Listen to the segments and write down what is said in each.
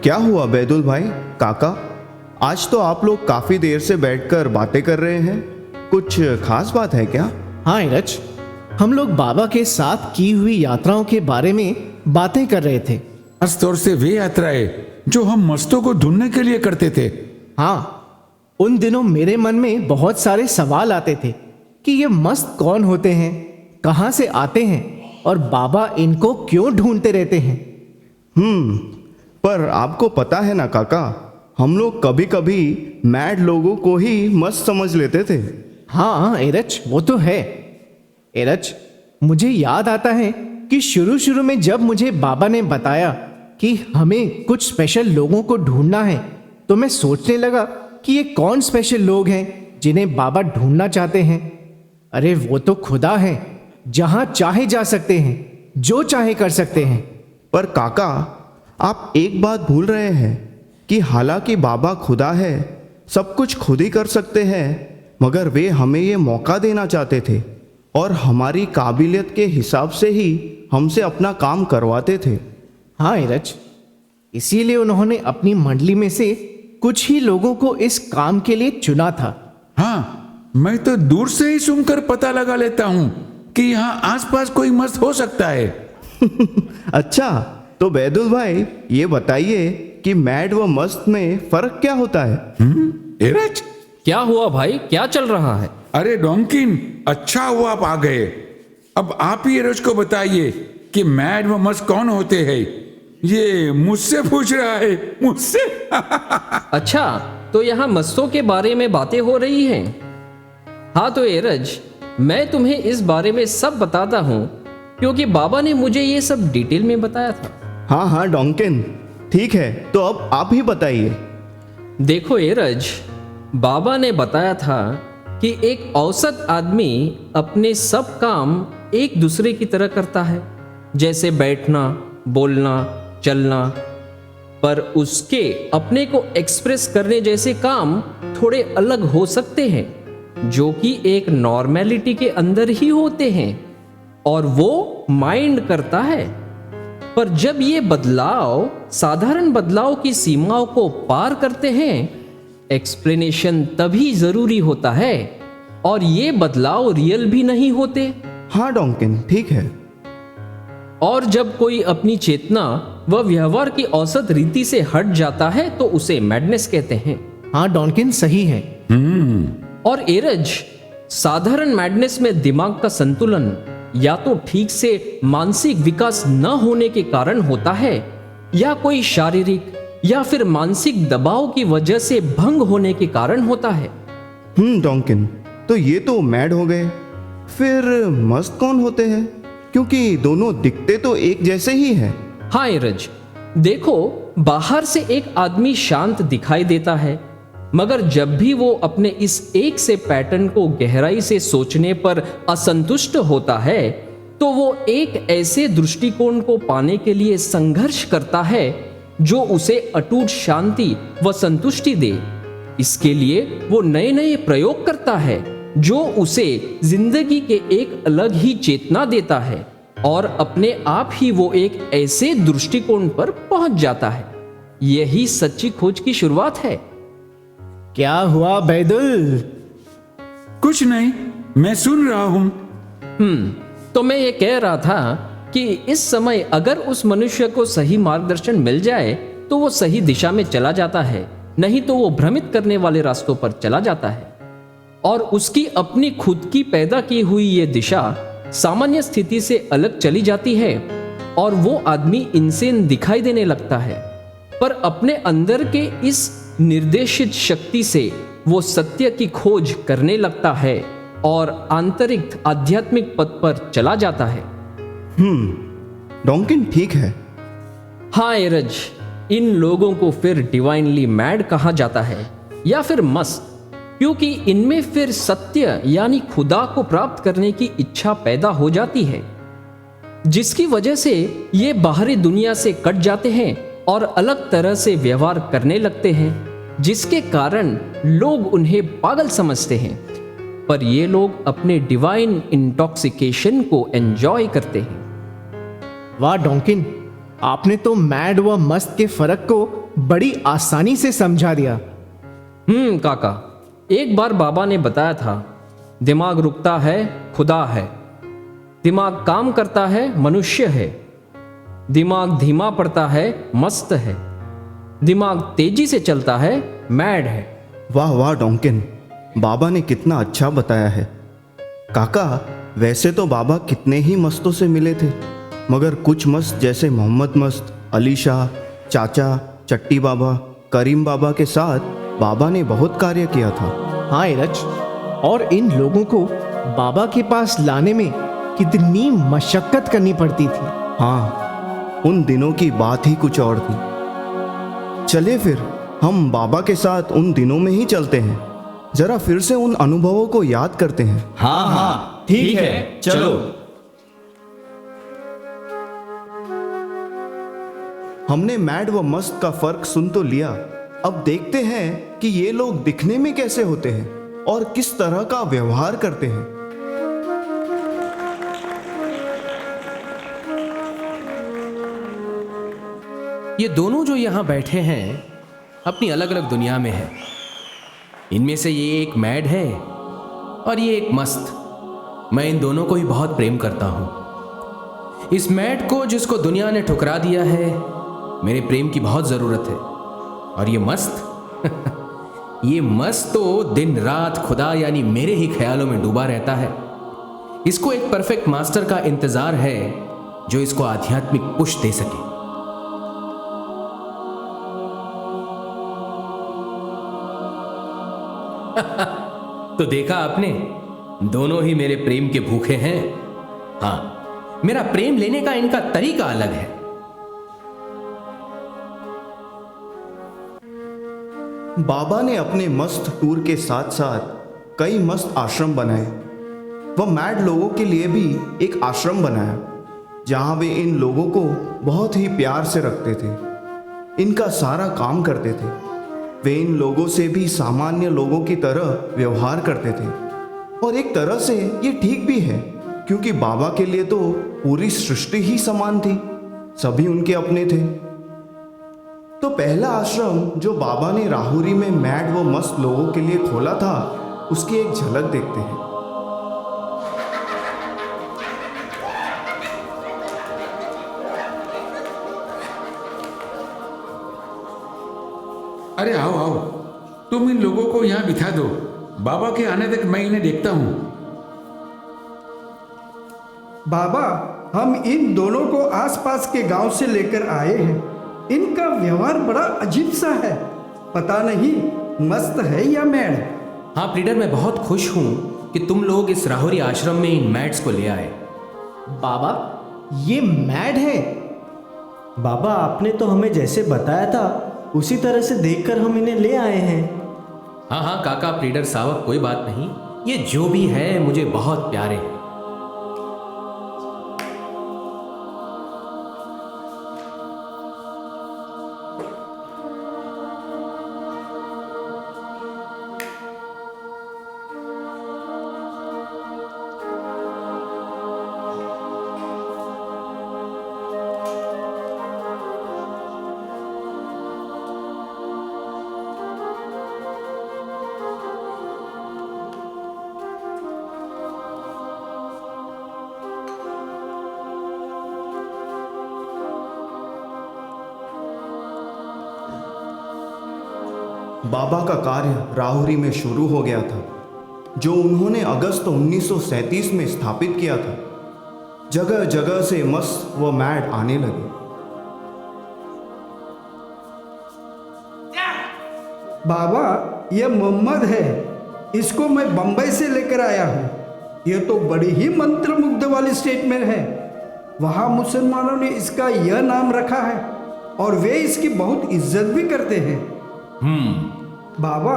क्या हुआ बैदुल भाई, काका? आज तो आप लोग काफी देर से बैठकर बातें कर रहे हैं। कुछ खास बात है क्या? हाँ इरज, हम लोग बाबा के साथ की हुई यात्राओं के बारे में बातें कर रहे थे। खास तौर से वे यात्राएं जो हम मस्तों को ढूंढने के लिए करते थे। हाँ, उन दिनों मेरे मन में बहुत सारे सवाल आते थे कि ये मस्त कौन होते हैं, कहाँ से आते हैं और बाबा इनको क्यों ढूंढते रहते हैं। पर आपको पता है ना काका, हम लोग कभी कभी मैड लोगों को ही मस्त समझ लेते थे। हाँ एरज, वो तो है। एरज, मुझे याद आता है कि शुरू शुरू में जब मुझे बाबा ने बताया कि हमें कुछ स्पेशल लोगों को ढूंढना है, तो मैं सोचने लगा कि ये कौन स्पेशल लोग हैं जिन्हें बाबा ढूंढना चाहते हैं। अरे वो तो खुदा है, जहां चाहे जा सकते हैं, जो चाहे कर सकते हैं। पर काका, आप एक बात भूल रहे हैं कि हालांकि बाबा खुदा है, सब कुछ खुद ही कर सकते हैं, मगर वे हमें ये मौका देना चाहते थे और हमारी काबिलियत के हिसाब से ही हमसे अपना काम करवाते थे। हाँ एरज, इसीलिए उन्होंने अपनी मंडली में से कुछ ही लोगों को इस काम के लिए चुना था। हाँ, मैं तो दूर से ही सुनकर पता लगा लेता हूँ कि यहाँ आसपास कोई मस्त हो सकता है। अच्छा, तो बैदुल भाई ये बताइए कि मैड व मस्त में फर्क क्या होता है? एरज, क्या हुआ भाई, क्या चल रहा है? अरे डोंकिन, अच्छा हुआ आप आ गए। अब आप ही एरज को बताइए कि मैड व मस्त कौन होते हैं। ये मुझसे पूछ रहा है, मुझसे। अच्छा, तो यहाँ मस्तों के बारे में बातें हो रही हैं। हाँ तो एरज, मैं तुम्हें इस बारे में सब बताता हूँ क्योंकि बाबा ने मुझे ये सब डिटेल में बताया था। हाँ डोंकिन, ठीक है, तो अब आप ही बताइए। देखो एरज, बाबा ने बताया था कि एक औसत आदमी अपने सब काम एक दूसरे की तरह करता है, जैसे बैठना, बोलना, चलना, पर उसके अपने को एक्सप्रेस करने जैसे काम थोड़े अलग हो सकते हैं, जो कि एक नॉर्मेलिटी के अंदर ही होते हैं और वो माइंड करता है। पर जब ये बदलाव साधारण बदलाव की सीमाओं को पार करते हैं, एक्सप्लेनेशन तभी जरूरी होता है और ये बदलाव रियल भी नहीं होते। हाँ डोंकिन, ठीक है। और जब कोई अपनी चेतना व व्यवहार की औसत रीति से हट जाता है तो उसे मैडनेस कहते हैं। हाँ डॉनकिन, सही है। और एरज, साधारण मैडनेस में दिमाग का संतुलन या तो ठीक से मानसिक विकास न होने के कारण होता है या कोई शारीरिक या फिर मानसिक दबाव की वजह से भंग होने के कारण होता है। डोंकिन, तो ये तो मैड हो गए। फिर मस्त कौन होते हैं? क्योंकि दोनों दिखते तो एक जैसे ही हैं। हाँ एरज, देखो, बाहर से एक आदमी शांत दिखाई देता है, मगर जब भी वो अपने इस एक से पैटर्न को गहराई से सोचने पर असंतुष्ट होता है, तो वो एक ऐसे दृष्टिकोण को पाने के लिए संघर्ष करता है जो उसे अटूट शांति व संतुष्टि दे। इसके लिए वो नए नए प्रयोग करता है जो उसे जिंदगी के एक अलग ही चेतना देता है और अपने आप ही वो एक ऐसे दृष्टिकोण पर पहुंच जाता है। यही सच्ची खोज की शुरुआत है। क्या हुआ बैदुल? कुछ नहीं, मैं सुन रहा हूं। तो मैं ये कह रहा था कि इस समय अगर उस मनुष्य को सही मार्गदर्शन मिल जाए तो वो सही दिशा में चला जाता है, नहीं तो वो भ्रमित करने वाले रास्तों पर चला जाता है और उसकी अपनी खुद की पैदा की हुई ये दिशा सामान्य स्थिति से अलग चली जाती है और वो आदमी इंसान दिखाई देने लगता है। पर अपने अंदर के इस निर्देशित शक्ति से वो सत्य की खोज करने लगता है और आंतरिक आध्यात्मिक पथ पर चला जाता है। डोंकिन, ठीक है। हाँ एरज, इन लोगों को फिर डिवाइनली मैड कहा जाता है या फिर मस्त, क्योंकि इनमें फिर सत्य यानी खुदा को प्राप्त करने की इच्छा पैदा हो जाती है, जिसकी वजह से ये बाहरी दुनिया से कट जाते हैं और अलग तरह से व्यवहार करने लगते हैं, जिसके कारण लोग उन्हें पागल समझते हैं। पर ये लोग अपने डिवाइन इंटॉक्सिकेशन को एंजॉय करते हैं। वाह डॉन्किन, आपने तो मैड व मस्त के फर्क को बड़ी आसानी से समझा दिया। काका, एक बार बाबा ने बताया था, दिमाग रुकता है खुदा है, दिमाग काम करता है मनुष्य है, दिमाग धीमा पड़ता है मस्त है, दिमाग तेजी से चलता है मैड है। वाह वाह डॉन्किन, बाबा ने कितना अच्छा बताया है। काका, वैसे तो बाबा कितने ही मस्तों से मिले थे, मगर कुछ मस्त जैसे मोहम्मद मस्त, अली शाह, चाचा, चट्टी बाबा, करीम बाबा के साथ बाबा ने बहुत कार्य किया था। हाँ एरज, और इन लोगों को बाबा के पास लाने में कितनी मशक्कत करनी पड़ती थी। हाँ, उन दिनों की बात ही कुछ और थी। चलिए फिर हम बाबा के साथ उन दिनों में ही चलते हैं, जरा फिर से उन अनुभवों को याद करते हैं। हाँ हाँ ठीक है, चलो। हमने मैड व मस्त का फर्क सुन तो लिया, अब देखते हैं कि ये लोग दिखने में कैसे होते हैं और किस तरह का व्यवहार करते हैं। ये दोनों जो यहाँ बैठे हैं अपनी अलग अलग दुनिया में है। इनमें से ये एक मैड है और ये एक मस्त। मैं इन दोनों को ही बहुत प्रेम करता हूँ। इस मैड को जिसको दुनिया ने ठुकरा दिया है, मेरे प्रेम की बहुत ज़रूरत है। और ये मस्त ये मस्त तो दिन रात खुदा यानी मेरे ही ख्यालों में डूबा रहता है। इसको एक परफेक्ट मास्टर का इंतज़ार है जो इसको आध्यात्मिक पुश दे सके। तो देखा आपने, दोनों ही मेरे प्रेम के भूखे हैं। हाँ, मेरा प्रेम लेने का इनका तरीका अलग है। बाबा ने अपने मस्त टूर के साथ साथ कई मस्त आश्रम बनाए। वह मैड लोगों के लिए भी एक आश्रम बनाया, जहां वे इन लोगों को बहुत ही प्यार से रखते थे, इनका सारा काम करते थे। वे इन लोगों से भी सामान्य लोगों की तरह व्यवहार करते थे, और एक तरह से ये ठीक भी है, क्योंकि बाबा के लिए तो पूरी सृष्टि ही समान थी, सभी उनके अपने थे। तो पहला आश्रम जो बाबा ने राहुरी में मैड व मस्त लोगों के लिए खोला था, उसकी एक झलक देखते हैं। अरे आओ आओ, तुम इन लोगों को यहाँ बिठा दो। बाबा के आने तक मैं इन्हें देखता हूँ। बाबा, हम इन दोनों को आसपास के गांव से लेकर आए हैं। इनका व्यवहार बड़ा अजीब सा है, पता नहीं मस्त है या मैड। हाँ प्लीडर, मैं बहुत खुश हूँ कि तुम लोग इस राहुरी आश्रम में इन मैड्स को ले आए। बाबा, ये मैड है। बाबा, आपने तो हमें जैसे बताया था उसी तरह से देखकर हम इन्हें ले आए हैं। हाँ हाँ काका प्लीडर साहब, कोई बात नहीं, ये जो भी है मुझे बहुत प्यारे हैं। बाबा का कार्य राहुरी में शुरू हो गया था, जो उन्होंने अगस्त 1937 में स्थापित किया था। जगह जगह से मस्त व मैड आने लगे। बाबा, यह मोहम्मद है, इसको मैं बंबई से लेकर आया हूँ। यह तो बड़ी ही मंत्र मुग्ध वाली स्टेटमेंट है। वहाँ मुसलमानों ने इसका यह नाम रखा है और वे इसकी बहुत इज्जत भी करते हैं। बाबा,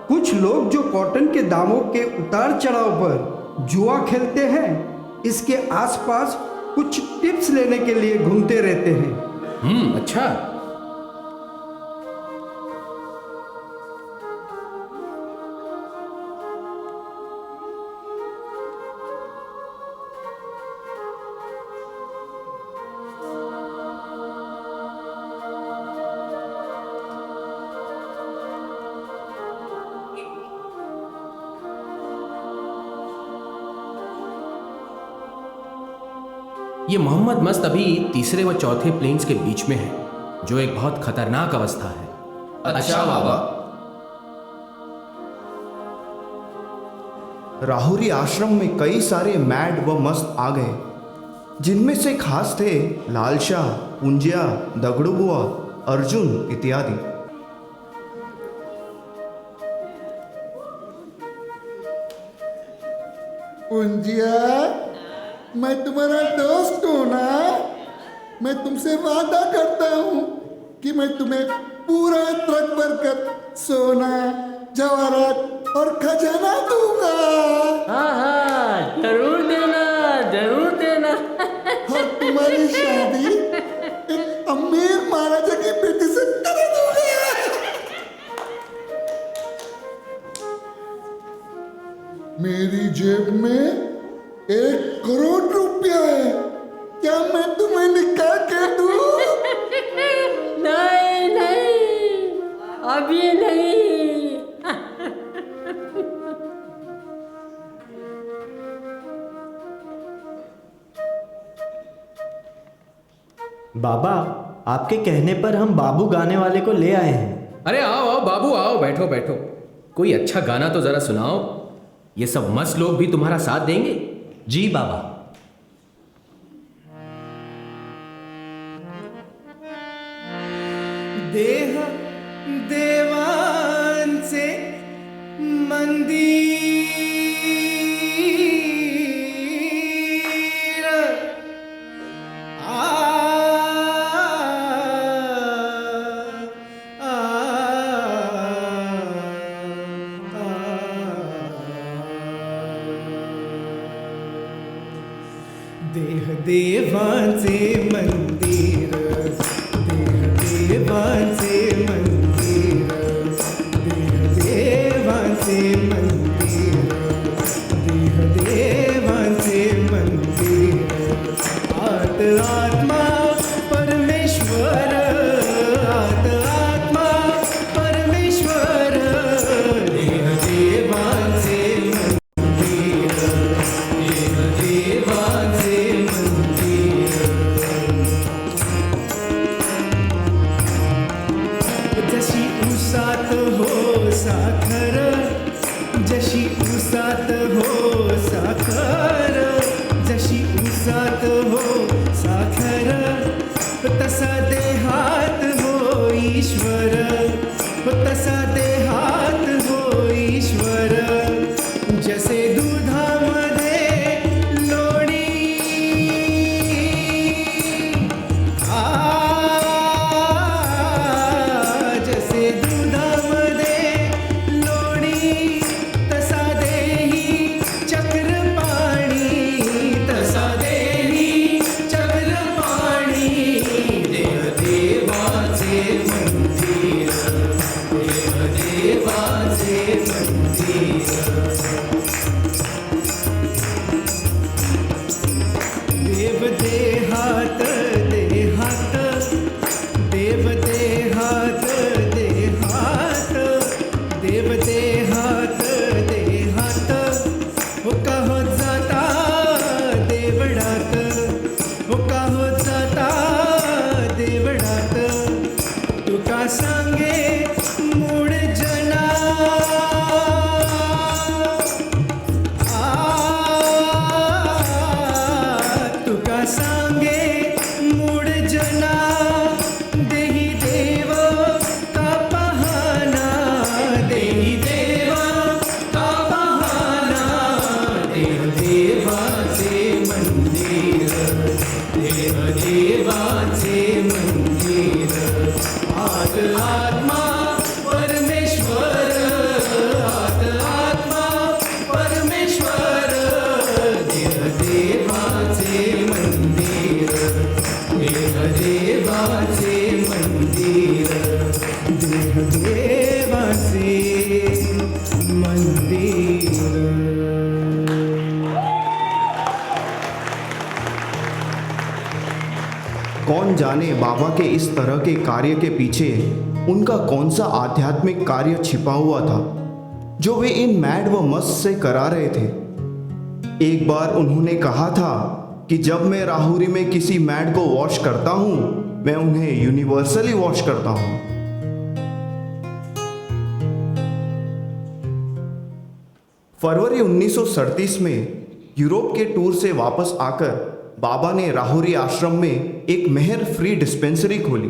कुछ लोग जो कॉटन के दामों के उतार चढ़ाव पर जुआ खेलते हैं, इसके आसपास कुछ टिप्स लेने के लिए घूमते रहते हैं। अच्छा। ये मोहम्मद मस्त अभी तीसरे व चौथे प्लेन्स के बीच में है, जो एक बहुत खतरनाक अवस्था है। अच्छा बाबा। राहुरी आश्रम में कई सारे मैड व मस्त आ गए, जिनमें से खास थे लालशाह, पुंजिया, दगड़ुबुआ, अर्जुन इत्यादि। पुंजिया, मैं तुम्हारा दोस्त हूँ ना। मैं तुमसे वादा करता हूँ कि मैं तुम्हें पूरा ट्रक भर कर सोना, जवाहरात और खजाना दूंगा। हाँ हाँ, जरूर देना, जरूर देना। और तुम्हारी शादी एक अमीर महाराजा की बेटी से करा दूंगा। मेरी जेब में 1 करोड़ रुपया है, क्या मैं तुम्हें निकाह कर दूं? नहीं नहीं, अभी नहीं। बाबा, आपके कहने पर हम बाबू गाने वाले को ले आए हैं। अरे आओ आओ बाबू, आओ, बैठो बैठो। कोई अच्छा गाना तो जरा सुनाओ। ये सब मस्त लोग भी तुम्हारा साथ देंगे। जी बाबा। देह देवान से मंदिर आ, आ, देह देवान से मंदिर, देह देवान से मंदिर, देह देवान से मंदिर, देह देवान से मंदिर। आत्मा परमेश्वर, आत्मा परमेश्वर, देह देवान से मंदिर, देह देवान से मंदिर। जशी उसात हो साखर, जशी उसात हो साखर, जशी उसात हो साखर, तसा देहात हो ईश्वर, तसा देहात हो ईश्वर। जसे दुधामध्ये लोणी जसे दुधामध्ये लोणी, तसा देही चक्रपाणी, तसा देही चक्रपाणी। देह देवाचे मंदिर, देह देवाचे मंदिर। देव देहात देहात, देव देहात देहात, देव देहात देहात। हो का हो जाता देवडात, हो का हो जाता देवडात। तुका सांगे मूळ जना, तुका सांगे मूळ जना। देही देव का पाहना, देही देव का पाहना। देव देवाचे मंदिर, देव देवाचे मंदिर। आत आत्मा परमेश्वर, आत आत्मा परमेश्वर। देह देवाचे मंदिर, देह देवाचे मंदिर, देह देवाचे मंदिर। कौन जाने बाबा के इस तरह के कार्य के पीछे उनका कौन सा आध्यात्मिक कार्य छिपा हुआ था, जो वे इन मैड व मस्त से करा रहे थे। एक बार उन्होंने कहा था कि जब मैं राहुरी में किसी मैड को वॉश करता हूं, मैं उन्हें यूनिवर्सली वॉश करता हूं। फरवरी 1937 में यूरोप के टूर से वापस आकर बाबा ने राहुरी आश्रम में एक मेहर फ्री डिस्पेंसरी खोली।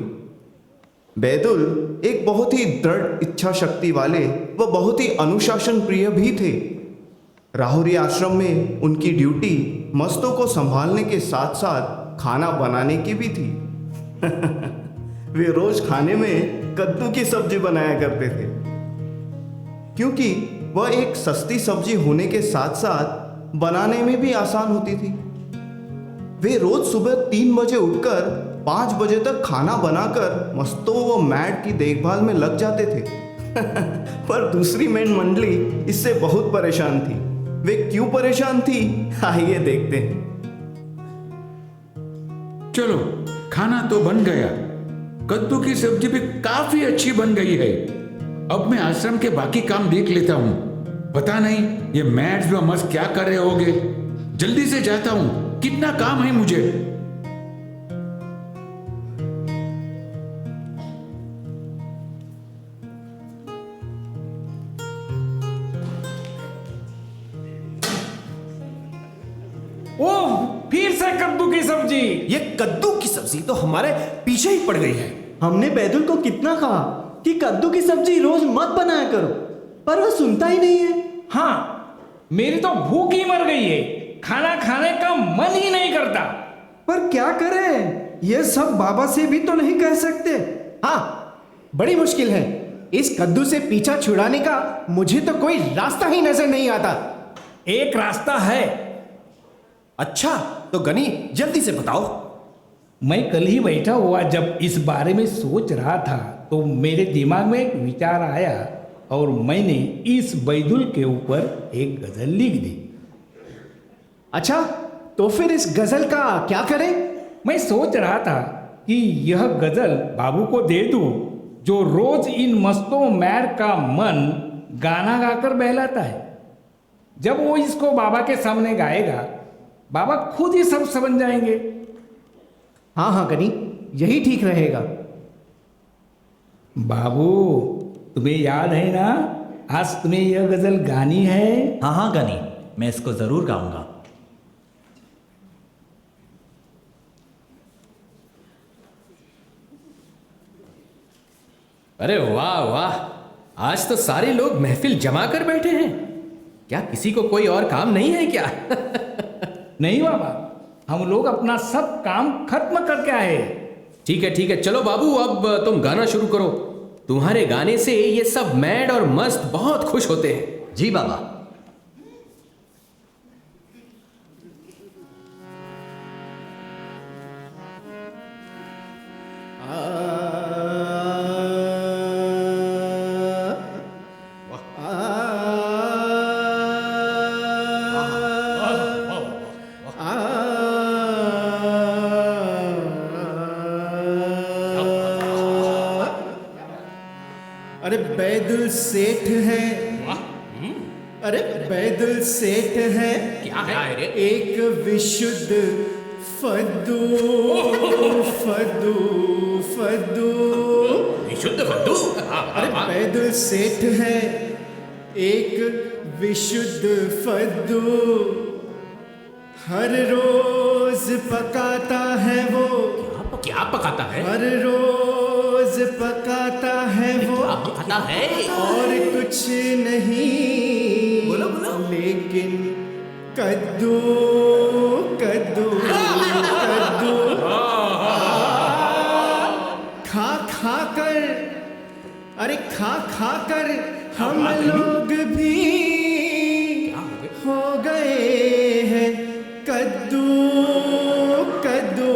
बैदुल एक बहुत ही दृढ़ इच्छा शक्ति वाले व बहुत ही अनुशासन प्रिय भी थे। राहुरी आश्रम में उनकी ड्यूटी मस्तों को संभालने के साथ साथ खाना बनाने की भी थी। वे रोज खाने में कद्दू की सब्जी बनाया करते थे, क्योंकि वह एक सस्ती सब्जी होने के साथ साथ बनाने में भी आसान होती थी। वे रोज सुबह 3 बजे उठकर 5 बजे तक खाना बनाकर मस्तों व मैड की देखभाल में लग जाते थे। पर दूसरी मेड मंडली इससे बहुत परेशान थी। वे क्यों परेशान थी, आइए देखते हैं। चलो, खाना तो बन गया। कद्दू की सब्जी भी काफी अच्छी बन गई है। अब मैं आश्रम के बाकी काम देख लेता हूँ। पता नहीं ये मैड्स व मस्त क्या कर रहे होंगे। जल्दी से जाता हूँ, कितना काम है मुझे। ओह, फिर से कद्दू की सब्जी। ये कद्दू की सब्जी तो हमारे पीछे ही पड़ गई है। हमने बैदुल को कितना कहा कि कद्दू की सब्जी रोज मत बनाया करो, पर वह सुनता ही नहीं है। हाँ, मेरी तो भूख ही मर गई है। खाना खाने का मन ही नहीं करता। पर क्या करें, ये सब बाबा से भी तो नहीं कह सकते। हाँ, बड़ी मुश्किल है। इस कद्दू से पीछा छुड़ाने का मुझे तो कोई रास्ता ही नजर नहीं आता। एक रास्ता है। अच्छा, तो गनी जल्दी से बताओ। मैं कल ही बैठा हुआ जब इस बारे में सोच रहा था तो मेरे दिमाग में एक विचार आया और मैंने इस बैदुल के ऊपर एक गजल लिख दी। अच्छा, तो फिर इस गजल का क्या करें? मैं सोच रहा था कि यह गजल बाबू को दे दूं, जो रोज इन मस्तों मैड का मन गाना गाकर बहलाता है। जब वो इसको बाबा के सामने गाएगा, बाबा खुद ही सब समझ जाएंगे। हाँ हाँ गनी, यही ठीक रहेगा। बाबू, तुम्हें याद है ना, आज तुम्हें यह गजल गानी है। हाँ हाँ गनी, मैं इसको जरूर गाऊंगा। अरे वाह वाह, आज तो सारे लोग महफिल जमा कर बैठे हैं। क्या किसी को कोई और काम नहीं है क्या? नहीं बाबा, हम लोग अपना सब काम खत्म करके आए। ठीक है, चलो बाबू, अब तुम गाना शुरू करो। तुम्हारे गाने से ये सब मैड और मस्त बहुत खुश होते हैं। जी बाबा। अरे बैदुल सेठ है। अरे बैदुल सेठ है। क्या है रे? एक विशुद्ध फद्दू फद्दू फद्दू। विशुद्ध फद्दू? अरे बैदुल सेठ है एक विशुद्ध फद्दू। हर रोज पकाता है वो। क्या पकाता है? हर रोज पकाता है वो। पकाता है और कुछ नहीं, बोलो बोलो। लेकिन कद्दू कद्दू कद्दू। खा खा कर, अरे खा खा कर हम लोग भी हो गए हैं कद्दू कद्दू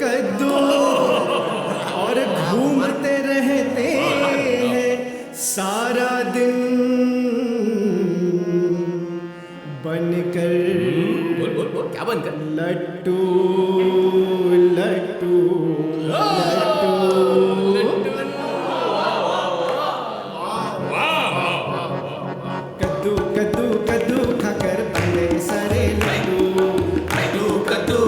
कद्दू। और घूमते रहते हैं सारा दिन बनकर। बोल, क्या बनकर? लट्टू लट्टू लट्टू। कद्दू कद्दू कद्दू खाकर बने सारे लड्डू। कद्दू कद्दू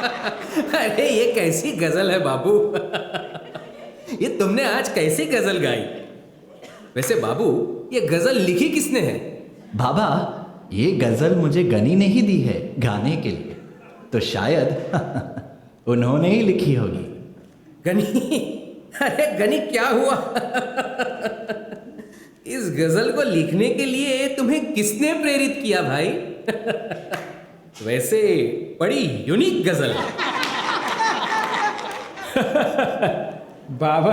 अरे ये कैसी गजल है बाबू। ये तुमने आज कैसी गजल गाई? वैसे बाबू, ये गजल लिखी किसने है? बाबा, ये गजल मुझे गनी ने ही दी है गाने के लिए, तो शायद उन्होंने ही लिखी होगी। गनी? अरे गनी क्या हुआ? इस गजल को लिखने के लिए तुम्हें किसने प्रेरित किया भाई? वैसे बड़ी यूनिक गजल है। बाबा,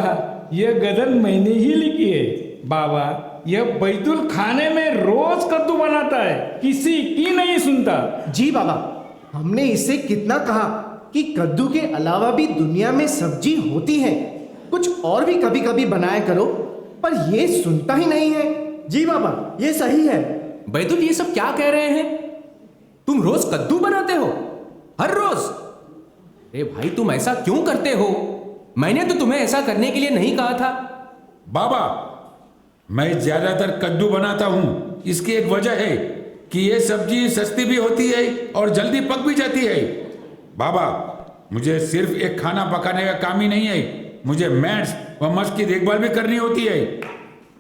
यह गजल मैंने ही लिखी है। बाबा, यह बैतुल खाने में रोज कद्दू बनाता है, किसी की नहीं सुनता। जी बाबा, हमने इससे कितना कहा कि कद्दू के अलावा भी दुनिया में सब्जी होती है, कुछ और भी कभी कभी बनाया करो, पर ये सुनता ही नहीं है। जी बाबा, ये सही है। बैतुल, ये सब क्या कह रहे हैं? तुम रोज कद्दू बनाते हो? हर रोज? अरे भाई, तुम ऐसा क्यों करते हो? मैंने तो तुम्हें ऐसा करने के लिए नहीं कहा था। बाबा, मैं ज्यादातर कद्दू बनाता हूं। इसकी एक वजह है कि ये सब्जी सस्ती भी होती है और जल्दी पक भी जाती है। बाबा, मुझे सिर्फ एक खाना पकाने का काम ही नहीं है, मुझे मैट्स व मस्क की देखभाल भी करनी होती है।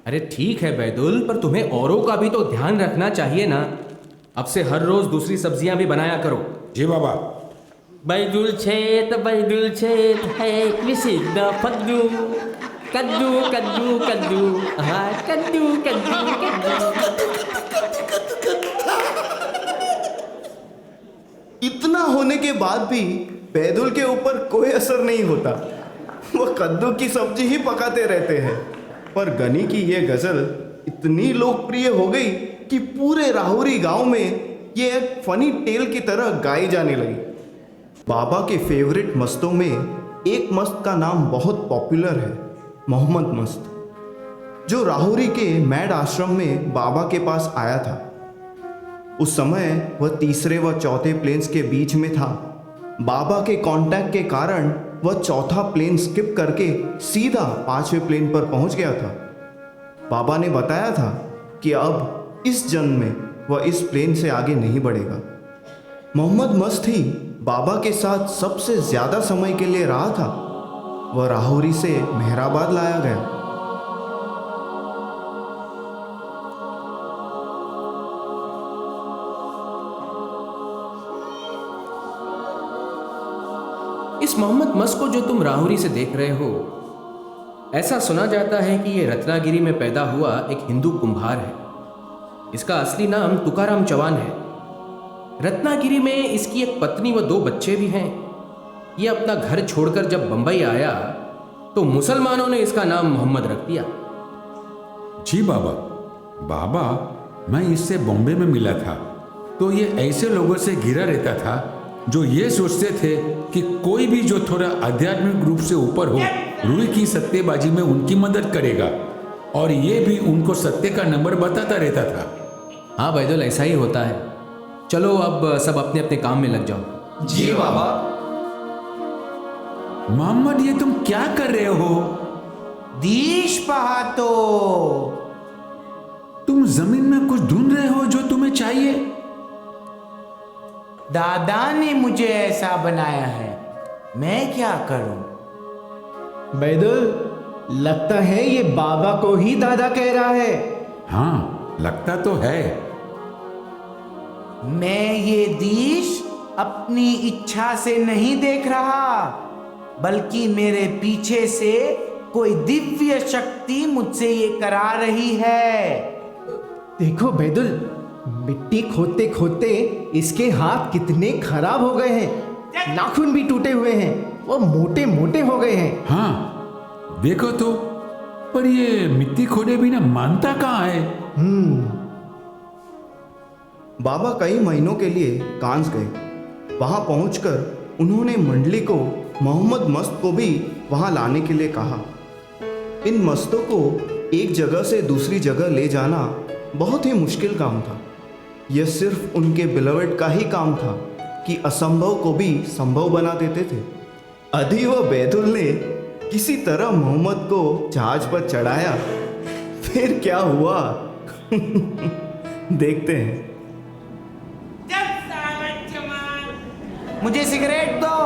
अरे ठीक है बैदुल, पर तुम्हें औरों का भी तो ध्यान रखना चाहिए ना। अब से हर रोज दूसरी सब्जियां भी बनाया करो। जी बाबा। बैदुल छेत है प्रसिद्ध फद्दू, कद्दू कद्दू कद्दू, हाँ कद्दू कद्दू कद्दू। इतना होने के बाद भी बैदुल के ऊपर कोई असर नहीं होता। वो कद्दू की सब्जी ही पकाते रहते हैं। पर गनी की ये गजल इतनी लोकप्रिय हो गई कि पूरे राहुरी गांव में ये एक फनी टेल की तरह गाई जाने लगी। बाबा के फेवरेट मस्तों में एक मस्त का नाम बहुत पॉपुलर है, मोहम्मद मस्त, जो राहुरी के मैड आश्रम में बाबा के पास आया था। उस समय वह तीसरे व चौथे प्लेन्स के बीच में था। बाबा के कांटेक्ट के कारण वह चौथा प्लेन स्किप करके सीधा पांचवें प्लेन पर पहुंच गया था। बाबा ने बताया था कि अब इस जन्म में वह इस प्लेन से आगे नहीं बढ़ेगा। मोहम्मद मस्त ही बाबा के साथ सबसे ज़्यादा समय के लिए रहा था। वह राहुरी से मेहराबाद लाया गया। इस मोहम्मद मस्त को जो तुम राहुरी से देख रहे हो, ऐसा सुना जाता है कि ये रत्नागिरी में पैदा हुआ एक हिंदू कुम्हार है। इसका असली नाम तुकाराम चौहान है। रत्नागिरी में इसकी एक पत्नी व 2 बच्चे भी हैं। ये अपना घर छोड़कर जब बंबई आया तो मुसलमानों ने इसका नाम मोहम्मद रख दिया। जी बाबा। बाबा, मैं इससे बॉम्बे में मिला था तो ये ऐसे लोगों से घिरा रहता था जो ये सोचते थे कि कोई भी जो थोड़ा आध्यात्मिक रूप से ऊपर हो, रुई की सत्तेबाजी में उनकी मदद करेगा, और ये भी उनको सत्य का नंबर बताता रहता था। हाँ बैदुल, ऐसा ही होता है। चलो अब सब अपने अपने काम में लग जाओ। जी बाबा। मोहम्मद, ये तुम क्या कर रहे हो? दीश पहातो। तुम जमीन में कुछ ढूंढ रहे हो जो तुम्हें चाहिए? दादा ने मुझे ऐसा बनाया है, मैं क्या करूं? बैदुल, लगता है ये बाबा को ही दादा कह रहा है। हाँ, लगता तो है। मैं ये दीश अपनी इच्छा से नहीं देख रहा, बल्कि मेरे पीछे से कोई दिव्य शक्ति मुझसे ये करा रही है। देखो बैदुल, मिट्टी खोदते खोदते इसके हाथ कितने खराब हो गए हैं, नाखून भी टूटे हुए हैं, वो मोटे मोटे हो गए हैं। हाँ, देखो तो, पर ये मिट्टी खोदे बिना मानता कहाँ है? बाबा कई महीनों के लिए कांस गए। वहां पहुंचकर उन्होंने मंडली को मोहम्मद मस्त को भी वहां लाने के लिए कहा। इन मस्तों को एक जगह से दूसरी जगह ले जाना बहुत ही मुश्किल काम था। यह सिर्फ उनके बिलवेड का ही काम था कि असंभव को भी संभव बना देते थे। अधी व बैदुल ने किसी तरह मोहम्मद को जहाज पर चढ़ाया। फिर क्या हुआ देखते हैं। मुझे सिगरेट दो।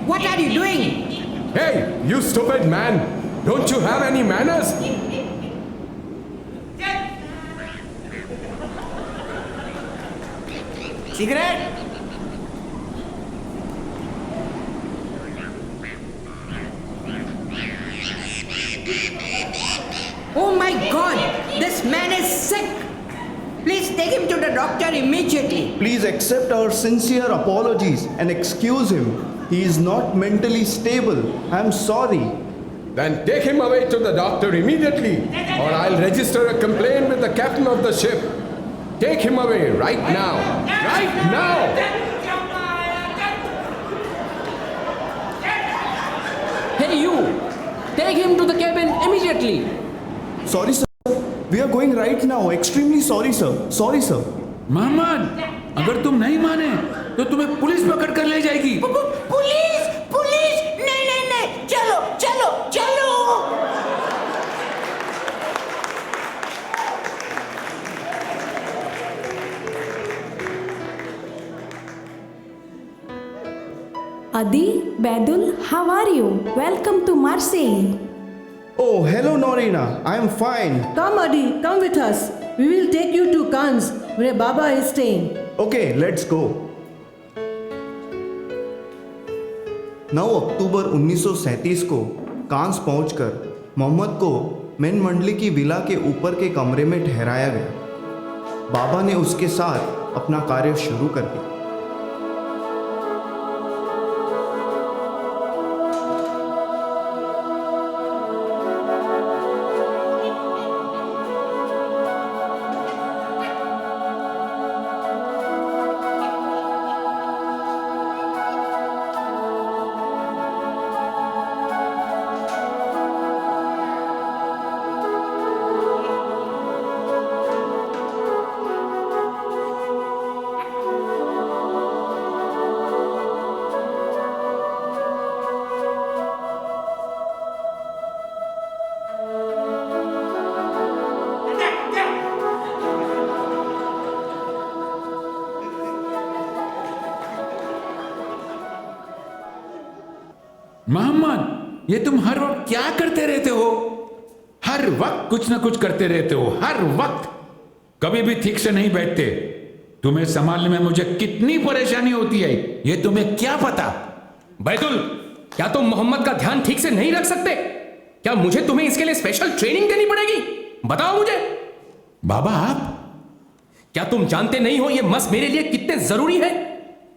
What are you doing? Hey, you stupid man! Don't you have any manners? Cigarette. Oh my God! This man is sick. Please take him to the doctor immediately. Please accept our sincere apologies and excuse him. He is not mentally stable. I am sorry. Then take him away to the doctor immediately, or I'll register a complaint with the captain of the ship. Take him away right now. Right now! Hey you! Take him to the cabin immediately. Sorry, sir. We are going right now. Extremely sorry, sir. Sorry, sir. Mohammed, अगर तुम नहीं माने तो तुम्हें police पकड़ कर ले जाएगी। पुलिस! पुलिस! नहीं नहीं नहीं! चलो चलो चलो! Adi, Badul, how are you? Welcome to Marseille. Oh, hello, Norina. I am fine. Come, Adi, come with us. We will take you to Cannes, where Baba is staying. Okay, let's go. 9 अक्टूबर 1937 को कांस पहुंचकर मोहम्मद को main मंडली की villa के ऊपर के कमरे में ठहराया गया। बाबा ने उसके साथ अपना कार्य शुरू कर दिया। मोहम्मद, ये तुम हर वक्त क्या करते रहते हो? हर वक्त कुछ ना कुछ करते रहते हो, हर वक्त। कभी भी ठीक से नहीं बैठते। तुम्हें संभालने में मुझे कितनी परेशानी होती है, ये तुम्हें क्या पता? बैतुल, क्या तुम मोहम्मद का ध्यान ठीक से नहीं रख सकते? क्या मुझे तुम्हें इसके लिए स्पेशल ट्रेनिंग देनी पड़ेगी? बताओ मुझे। बाबा, आप क्या तुम जानते नहीं हो ये मस मेरे लिए कितने जरूरी है?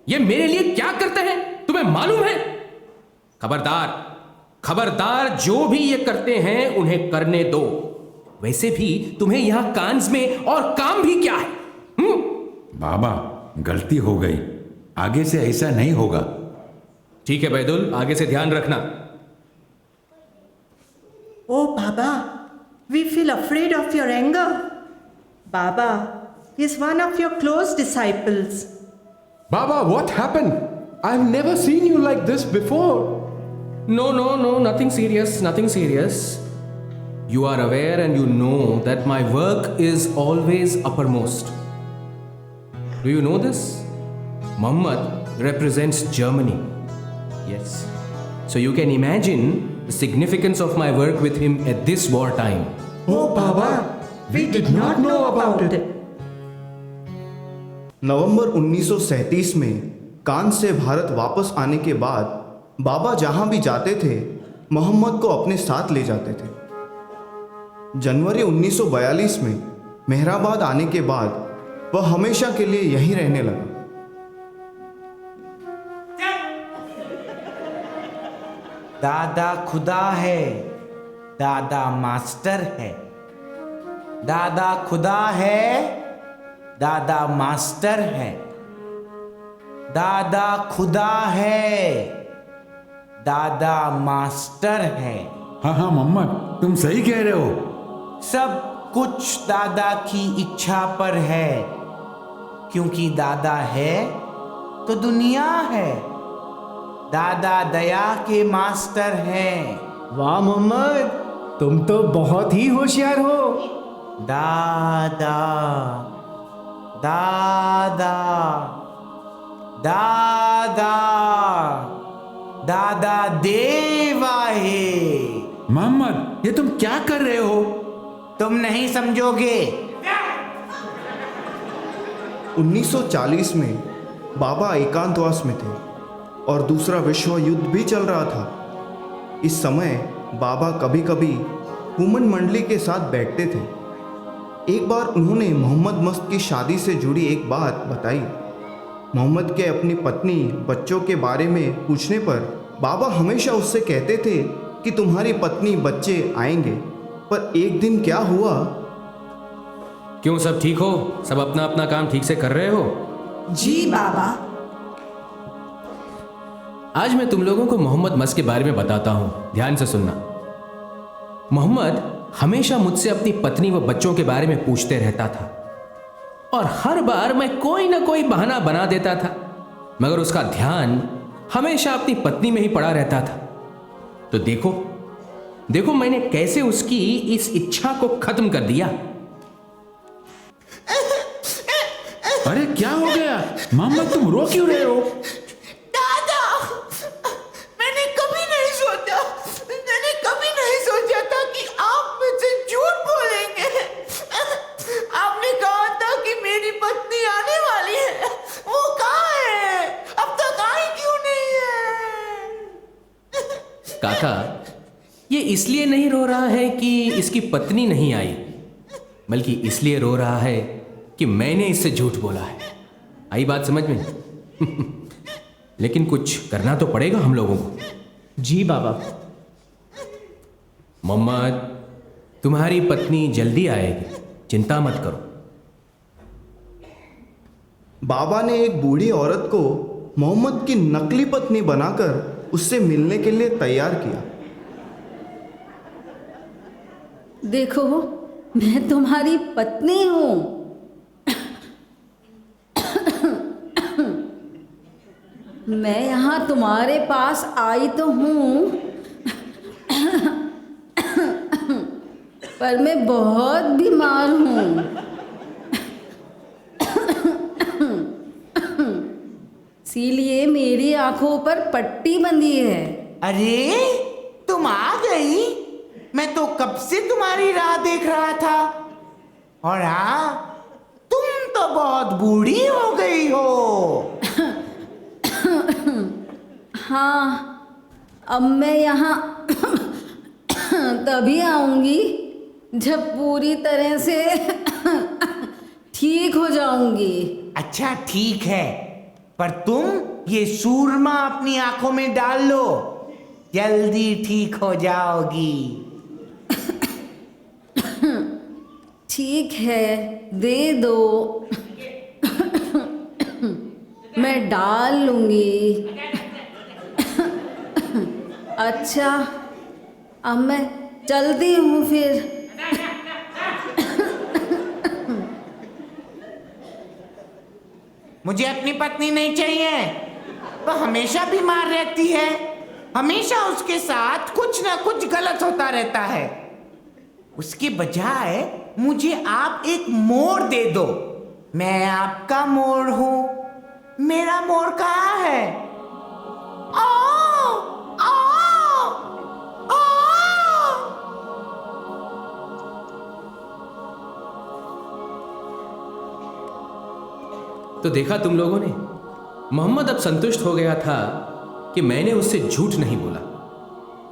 ये मेरे लिए क्या करते हैं तुम्हें मालूम है? खबरदार, खबरदार, जो भी ये करते हैं उन्हें करने दो। वैसे भी तुम्हें यहां कांस में और काम भी क्या है? बाबा, गलती हो गई, आगे से ऐसा नहीं होगा। ठीक है बैदुल, आगे से ध्यान रखना। Oh, Baba, we feel afraid of your anger. Baba is one of your close disciples. Baba, what happened? I've never seen you like this before. No, nothing serious, nothing serious. You are aware and you know that my work is always uppermost. Do you know this? Muhammad represents Germany. Yes. So you can imagine the significance of my work with him at this war time. Oh, Baba, we did not know about it. नवंबर 1937 में कांस से भारत वापस आने के बाद बाबा जहां भी जाते थे मोहम्मद को अपने साथ ले जाते थे। जनवरी 1942 में मेहराबाद आने के बाद वह हमेशा के लिए यहीं रहने लगा। दादा खुदा है, दादा मास्टर है। दादा खुदा है, दादा मास्टर है। दादा खुदा है, दादा मास्टर है। हाँ मोहम्मद, तुम सही कह रहे हो। सब कुछ दादा की इच्छा पर है, क्योंकि दादा है तो दुनिया है। दादा दया के मास्टर हैं। वाह मोहम्मद, तुम तो बहुत ही होशियार हो। दादा दादा दादा दादा देव आए। मोहम्मद, ये तुम क्या कर रहे हो? तुम नहीं समझोगे। 1940 में बाबा एकांतवास में थे और दूसरा विश्व युद्ध भी चल रहा था। इस समय बाबा कभी कभी हुमन मंडली के साथ बैठते थे। एक बार उन्होंने मोहम्मद मस्त की शादी से जुड़ी एक बात बताई। मोहम्मद के अपनी पत्नी बच्चों के बारे में पूछने पर बाबा हमेशा उससे कहते थे कि तुम्हारी पत्नी बच्चे आएंगे। पर एक दिन क्या हुआ? क्यों, सब ठीक हो? सब अपना अपना काम ठीक से कर रहे हो? जी बाबा। आज मैं तुम लोगों को मोहम्मद मस्त के बारे में बताता हूं, ध्यान से सुनना। मोहम्मद हमेशा मुझसे अपनी पत्नी व बच्चों के बारे में पूछते रहता था और हर बार मैं कोई ना कोई बहाना बना देता था, मगर उसका ध्यान हमेशा अपनी पत्नी में ही पड़ा रहता था। तो देखो देखो मैंने कैसे उसकी इस इच्छा को खत्म कर दिया। अरे क्या हो गया मोहम्मद, तुम रो क्यों रहे हो? दादा, मैंने कभी नहीं सोचा था कि आप मुझसे झूठ बोलेंगे। आपने कहा था कि मेरी पत्नी आने वाली है, वो कहाँ है? अब तक आई क्यों नहीं है? काका, ये इसलिए नहीं रो रहा है कि इसकी पत्नी नहीं आई, बल्कि इसलिए रो रहा है कि मैंने इससे झूठ बोला है। आई बात समझ में? लेकिन कुछ करना तो पड़ेगा हम लोगों को। जी बाबा। मोहम्मद, तुम्हारी पत्नी जल्दी आएगी, चिंता मत करो। बाबा ने एक बूढ़ी औरत को मोहम्मद की नकली पत्नी बनाकर उससे मिलने के लिए तैयार किया। देखो, मैं तुम्हारी पत्नी हूं। मैं यहाँ तुम्हारे पास आई तो हूँ, पर मैं बहुत बीमार हूँ। इसीलिए मेरी आंखों पर पट्टी बंधी है। अरे, तुम आ गई? मैं तो कब से तुम्हारी राह देख रहा था। और हाँ, तुम तो बहुत बूढ़ी हो गई हो। हाँ, अब मैं यहाँ तभी आऊंगी जब पूरी तरह से ठीक हो जाऊंगी। अच्छा ठीक है, पर तुम ये सूरमा अपनी आंखों में डाल लो, जल्दी ठीक हो जाओगी। ठीक है, दे दो। मैं डाल लूंगी। अच्छा, अब मैं चलती हूँ फिर। मुझे अपनी पत्नी नहीं चाहिए। वो हमेशा बीमार रहती है, हमेशा उसके साथ कुछ ना कुछ गलत होता रहता है। उसके बजाय मुझे आप एक मोर दे दो। मैं आपका मोर हूं। मेरा मोर कहाँ है? आओ, आओ, आओ। तो देखा तुम लोगों ने, मोहम्मद अब संतुष्ट हो गया था कि मैंने उससे झूठ नहीं बोला।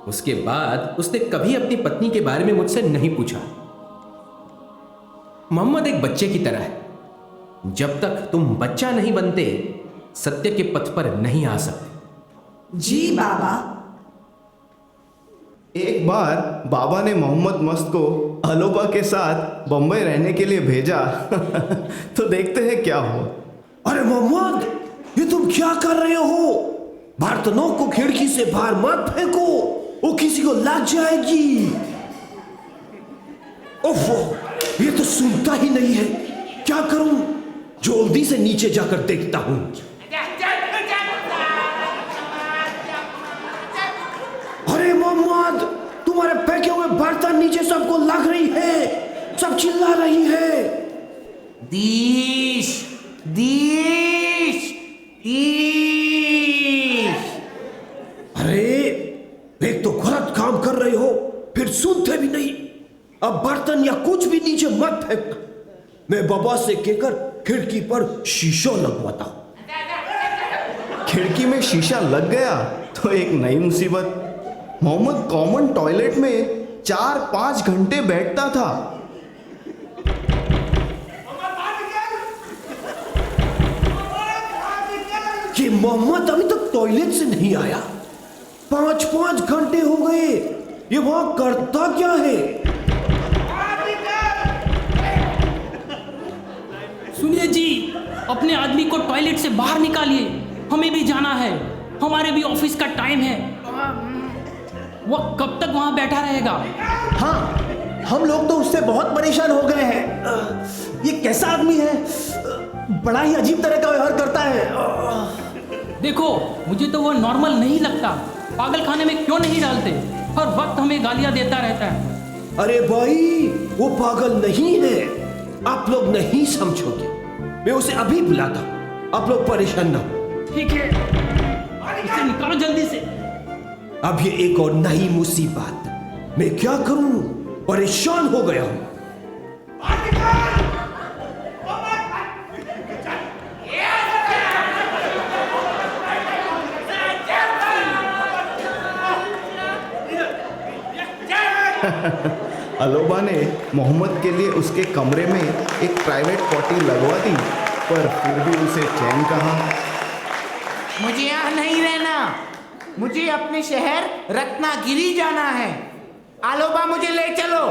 उसके बाद उसने कभी अपनी पत्नी के बारे में मुझसे नहीं पूछा। मोहम्मद एक बच्चे की तरह है। जब तक तुम बच्चा नहीं बनते, सत्य के पथ पर नहीं आ सकते। जी बाबा। एक बार बाबा ने मोहम्मद मस्त को अलोपा के साथ बम्बई रहने के लिए भेजा। तो देखते हैं क्या हुआ। अरे मोहम्मद, ये तुम क्या कर रहे हो? बर्तनों को खिड़की से बाहर मत फेंको, वो किसी को लग जाएगी। ओफो, ये तो सुनता ही नहीं है। क्या करूं? जल्दी से नीचे जाकर देखता हूं। अरे मोहम्मद, तुम्हारे फेंके हुए बर्तन नीचे सबको लग रही है, सब चिल्ला रही है। दीश दीश दीश। अरे एक तो गलत काम कर रहे हो, फिर सुनते भी नहीं। अब बर्तन या कुछ भी नीचे मत फेंकना। मैं बाबा से कहकर खिड़की पर शीशा लगवाता हूं। खिड़की में शीशा लग गया तो एक नई मुसीबत। मोहम्मद कॉमन टॉयलेट में 4-5 घंटे बैठता था। कि मोहम्मद अभी तक टॉयलेट से नहीं आया। 5-5 घंटे हो गए, ये वहां करता क्या है? सुनिए जी, अपने आदमी को टॉयलेट से बाहर निकालिए, हमें भी जाना है, हमारे भी ऑफिस का टाइम है। वो कब तक वहां बैठा रहेगा? हाँ, हम लोग तो उससे बहुत परेशान हो गए हैं। ये कैसा आदमी है, बड़ा ही अजीब तरह का व्यवहार करता है। देखो, मुझे तो वो नॉर्मल नहीं लगता। पागल खाने में क्यों नहीं डालते? हर वक्त हमें गालियां देता रहता है। अरे भाई, वो पागल नहीं है, आप लोग नहीं समझोगे। मैं उसे अभी बुलाता हूं, आप लोग परेशान ना हो। ठीक है, इसे निकालो जल्दी से। अब ये एक और नई मुसीबत। मैं क्या करूं, परेशान हो गया हूं। अलोबा ने मोहम्मद के लिए उसके कमरे में एक प्राइवेट पॉटी लगवा दी, पर फिर भी उसे चैन कहाँ। मुझे यहाँ नहीं रहना, मुझे अपने शहर रत्नागिरी जाना है। आलोबा, मुझे ले चलो,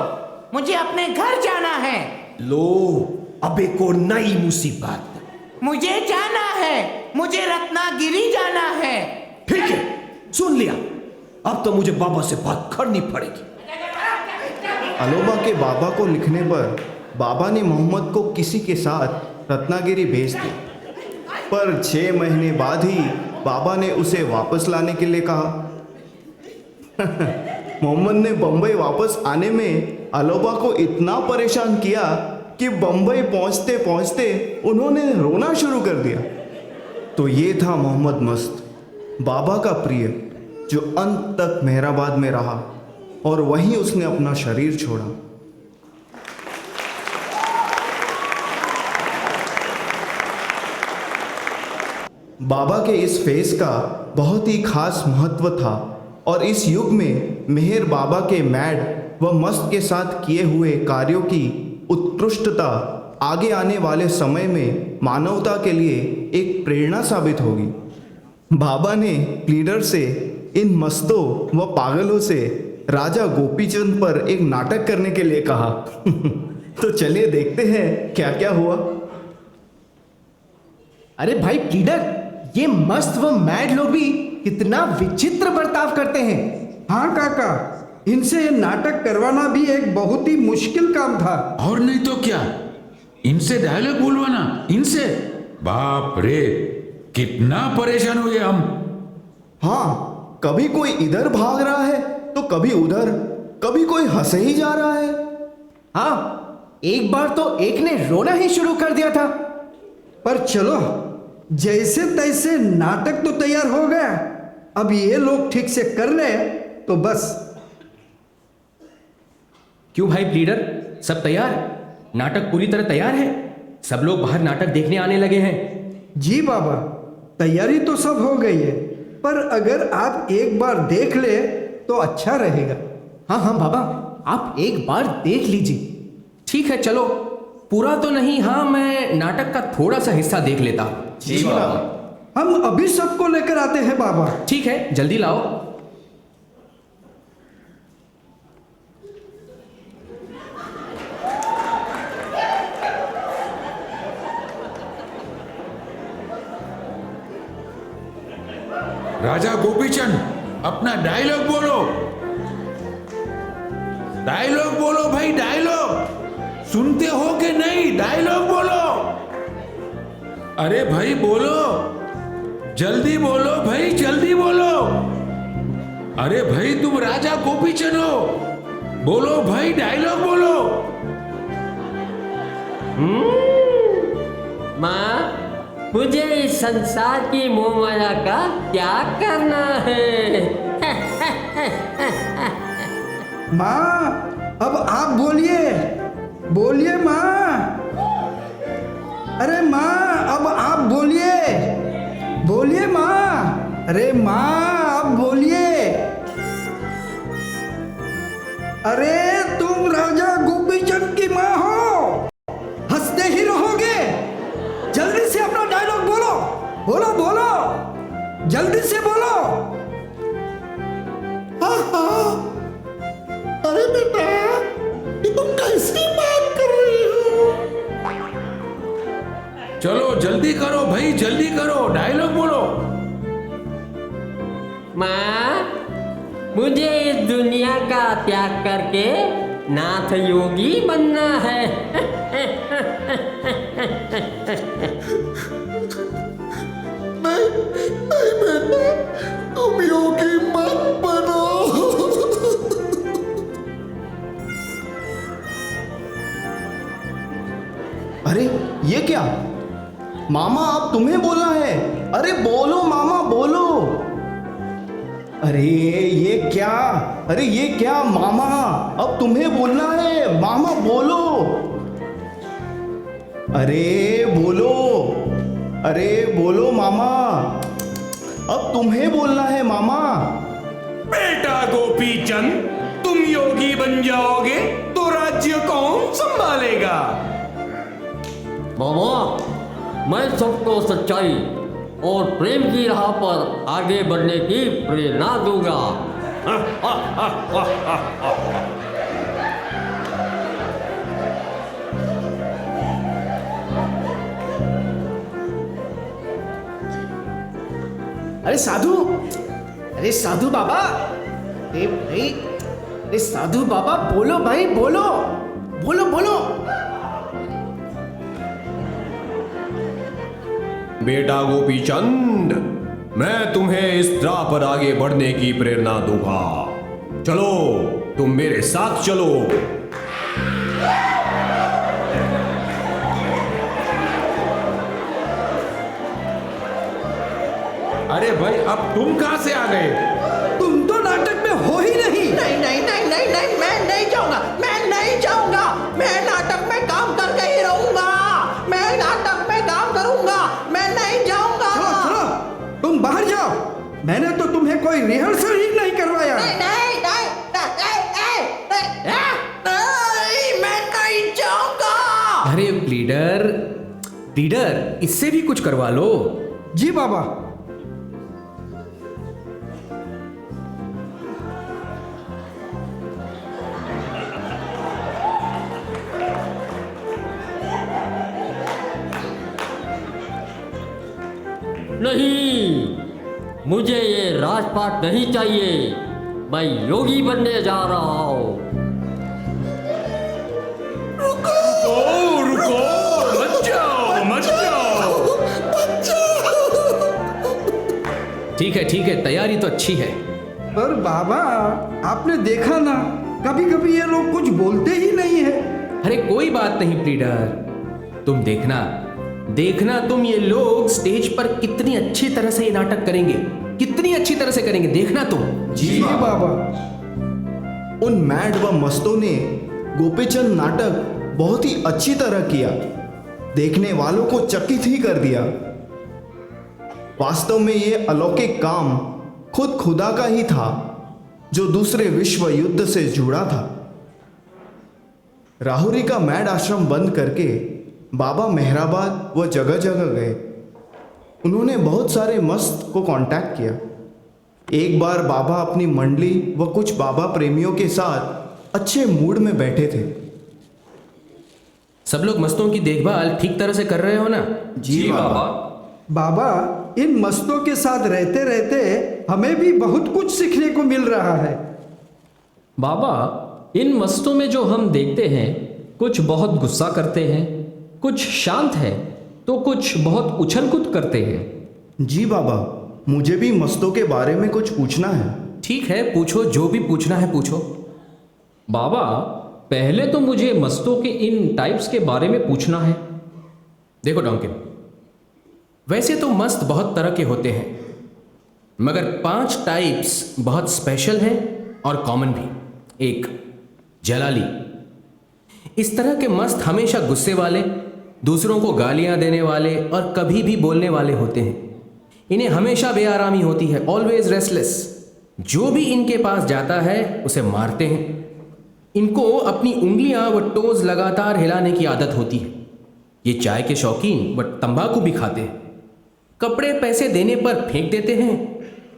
मुझे अपने घर जाना है। लो, अब एक और नई मुसीबत। मुझे जाना है, मुझे रत्नागिरी जाना है। ठीक है, सुन लिया। अब तो मुझे बाबा से बात करनी पड़ेगी। अलोबा के बाबा को लिखने पर बाबा ने मोहम्मद को किसी के साथ रत्नागिरी भेज दिया, पर 6 महीने बाद ही बाबा ने उसे वापस लाने के लिए कहा। मोहम्मद ने बंबई वापस आने में अलोबा को इतना परेशान किया कि बंबई पहुंचते पहुंचते उन्होंने रोना शुरू कर दिया। तो ये था मोहम्मद मस्त, बाबा का प्रिय, जो अंत तक मेहराबाद में रहा और वहीं उसने अपना शरीर छोड़ा। बाबा के इस फेस का बहुत ही खास महत्व था और इस युग में मेहर बाबा के मैड व मस्त के साथ किए हुए कार्यों की उत्कृष्टता आगे आने वाले समय में मानवता के लिए एक प्रेरणा साबित होगी। बाबा ने प्लीडर से, इन मस्तों व पागलों से राजा गोपीचंद पर एक नाटक करने के लिए कहा। तो चलिए देखते हैं क्या क्या हुआ। अरे भाई प्लीडर, ये मस्त व मैड लोग भी कितना विचित्र बर्ताव करते हैं। हाँ काका, इनसे ये नाटक करवाना भी एक बहुत ही मुश्किल काम था। और नहीं तो क्या, इनसे डायलॉग बोलवाना, इनसे बाप रे, कितना परेशान हुए हम। हाँ, कभी कोई इधर भाग रहा है तो कभी उधर, कभी कोई हंसे ही जा रहा है। हाँ, एक बार तो एक ने रोना ही शुरू कर दिया था। पर चलो, जैसे तैसे नाटक तो तैयार हो गया। अब ये लोग ठीक से कर ले तो बस। क्यों भाई प्लीडर, सब तैयार? नाटक पूरी तरह तैयार है? सब लोग बाहर नाटक देखने आने लगे हैं? जी बाबा, तैयारी तो सब हो गई है, पर अगर आप एक बार देख ले तो अच्छा रहेगा। हाँ हाँ बाबा, आप एक बार देख लीजिए। ठीक है, चलो, पूरा तो नहीं, हाँ मैं नाटक का थोड़ा सा हिस्सा देख लेता हूँ। जी बाबा। हम अभी सबको लेकर आते हैं बाबा। ठीक है, जल्दी लाओ। राजा गोपीचंद, अपना डायलॉग बोलो, डायलॉग बोलो भाई, डायलॉग। सुनते हो कि नहीं? डायलॉग बोलो। अरे भाई बोलो, जल्दी बोलो भाई, जल्दी बोलो। अरे भाई, तुम राजा गोपीचंद हो, बोलो भाई, डायलॉग बोलो। माँ, मुझे इस संसार की मोह माया का त्याग करना है। माँ, अब आप बोलिए, बोलिए माँ। अरे माँ, अब आप बोलिए, बोलिए माँ। अरे माँ, अब बोलिए। अरे तुम राजा गोपीचंद की माँ हो, हंसते ही रहोगे? जल्दी से अपना डायलॉग बोलो, बोलो बोलो, जल्दी से बोलो। अरे बेटा, ये तुम कैसी बात कर रही हो? चलो जल्दी करो भाई, जल्दी करो, डायलॉग बोलो। माँ, मुझे इस दुनिया का त्याग करके नाथ योगी बनना है। नहीं नहीं बेटा, तुम योगी मत बनो। अरे ये क्या मामा, अब तुम्हें बोलना है। अरे बोलो मामा, बोलो। अरे ये क्या, अरे ये क्या मामा, अब तुम्हें बोलना है। मामा बोलो, अरे बोलो, अरे बोलो मामा, अब तुम्हें बोलना है मामा। बेटा गोपीचंद, तुम योगी बन जाओगे तो राज्य कौन संभालेगा? बाबा, मैं सबको सच्चाई और प्रेम की राह पर आगे बढ़ने की प्रेरणा दूंगा। अरे साधु, अरे साधु बाबा, अरे भाई, अरे साधु बाबा, बोलो भाई, बोलो बोलो बोलो। बेटा गोपीचंद, मैं तुम्हें इस राह पर आगे बढ़ने की प्रेरणा दूंगा। चलो, तुम मेरे साथ चलो। अरे भाई, अब तुम कहां से आ गए? तुम तो नाटक में हो ही नहीं। नहीं नहीं नहीं नहीं नहीं, मैं नहीं जाऊंगा, मैं नहीं जाऊंगा। मैं नाटक में काम करके ही रहूंगा। मैं नाटक में काम करूंगा, मैं नहीं जाऊंगा। चलो चलो, तुम बाहर जाओ। मैंने तो तुम्हें कोई रिहर्सल ही नहीं करवाया। नहीं नहीं नहीं नहीं, नहीं, मैं नहीं जाऊंगा। अरे प्लीडर, प्लीडर, इससे भी कुछ करवा लो। जी बाबा। नहीं, मुझे ये राजपाट नहीं चाहिए। मैं योगी बनने जा रहा हूँ। रुको, मत जाओ, मत जाओ। ठीक है, तैयारी तो अच्छी है। पर बाबा, आपने देखा ना, कभी कभी ये लोग कुछ बोलते ही नहीं है। अरे कोई बात नहीं प्लीडर, तुम देखना, देखना तुम, ये लोग स्टेज पर कितनी अच्छी तरह से ये नाटक करेंगे, कितनी अच्छी तरह से करेंगे, देखना तुम। जी बाबा। उन मैड व मस्तों ने गोपीचंद नाटक बहुत ही अच्छी तरह किया, देखने वालों को चकित ही कर दिया। वास्तव में ये अलौकिक काम खुद खुदा का ही था, जो दूसरे विश्व युद्ध से जुड़ा था। राहुरी का मैड आश्रम बंद करके बाबा मेहराबाद व जगह जगह गए। उन्होंने बहुत सारे मस्त को कांटेक्ट किया। एक बार बाबा अपनी मंडली व कुछ बाबा प्रेमियों के साथ अच्छे मूड में बैठे थे। सब लोग मस्तों की देखभाल ठीक तरह से कर रहे हो ना? जी बाबा। बाबा, इन मस्तों के साथ रहते रहते हमें भी बहुत कुछ सीखने को मिल रहा है। बाबा, इन मस्तों में जो हम देखते हैं, कुछ बहुत गुस्सा करते हैं, कुछ शांत है, तो कुछ बहुत उछल कूद करते हैं। जी बाबा, मुझे भी मस्तों के बारे में कुछ पूछना है। ठीक है, पूछो, जो भी पूछना है पूछो। बाबा, पहले तो मुझे मस्तों के इन टाइप्स के बारे में पूछना है। देखो डॉन्किन, वैसे तो मस्त बहुत तरह के होते हैं, मगर 5 टाइप्स बहुत स्पेशल हैं और कॉमन भी। 1, जलाली। इस तरह के मस्त हमेशा गुस्से वाले, दूसरों को गालियां देने वाले और कभी भी बोलने वाले होते हैं। इन्हें हमेशा बेआरामी होती है, ऑलवेज रेस्टलेस। जो भी इनके पास जाता है उसे मारते हैं। इनको अपनी उंगलियां व टोज लगातार हिलाने की आदत होती है। ये चाय के शौकीन व तंबाकू भी खाते हैं। कपड़े पैसे देने पर फेंक देते हैं।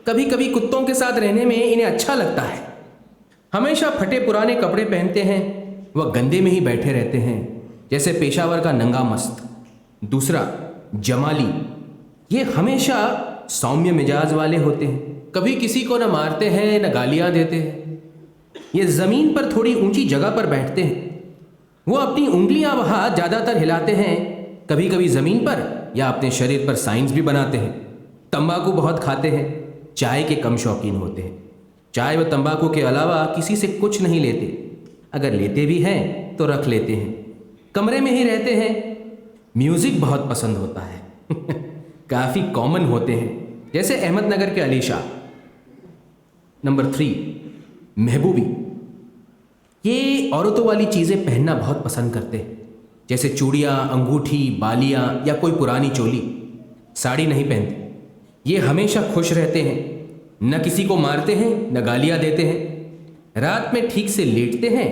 कभी कभी कुत्तों के साथ रहने में इन्हें अच्छा लगता है। हमेशा फटे पुराने कपड़े पहनते हैं व गंदे में ही बैठे रहते हैं, जैसे पेशावर का नंगा मस्त। दूसरा, जमाली। ये हमेशा सौम्य मिजाज वाले होते हैं। कभी किसी को न मारते हैं न गालियां देते हैं। ये ज़मीन पर थोड़ी ऊंची जगह पर बैठते हैं। वो अपनी उंगलियां व हाथ ज़्यादातर हिलाते हैं, कभी कभी ज़मीन पर या अपने शरीर पर साइंस भी बनाते हैं। तंबाकू बहुत खाते हैं, चाय के कम शौकीन होते हैं। चाय व तंबाकू के अलावा किसी से कुछ नहीं लेते। अगर लेते भी हैं तो रख लेते हैं। कमरे में ही रहते हैं। म्यूज़िक बहुत पसंद होता है। काफ़ी कॉमन होते हैं, जैसे अहमदनगर के अली शाह। नंबर 3, महबूबी। ये औरतों वाली चीज़ें पहनना बहुत पसंद करते हैं, जैसे चूड़ियाँ, अंगूठी, बालियाँ या कोई पुरानी चोली। साड़ी नहीं पहनते। ये हमेशा खुश रहते हैं, न किसी को मारते हैं न गालियाँ देते हैं। रात में ठीक से लेटते हैं,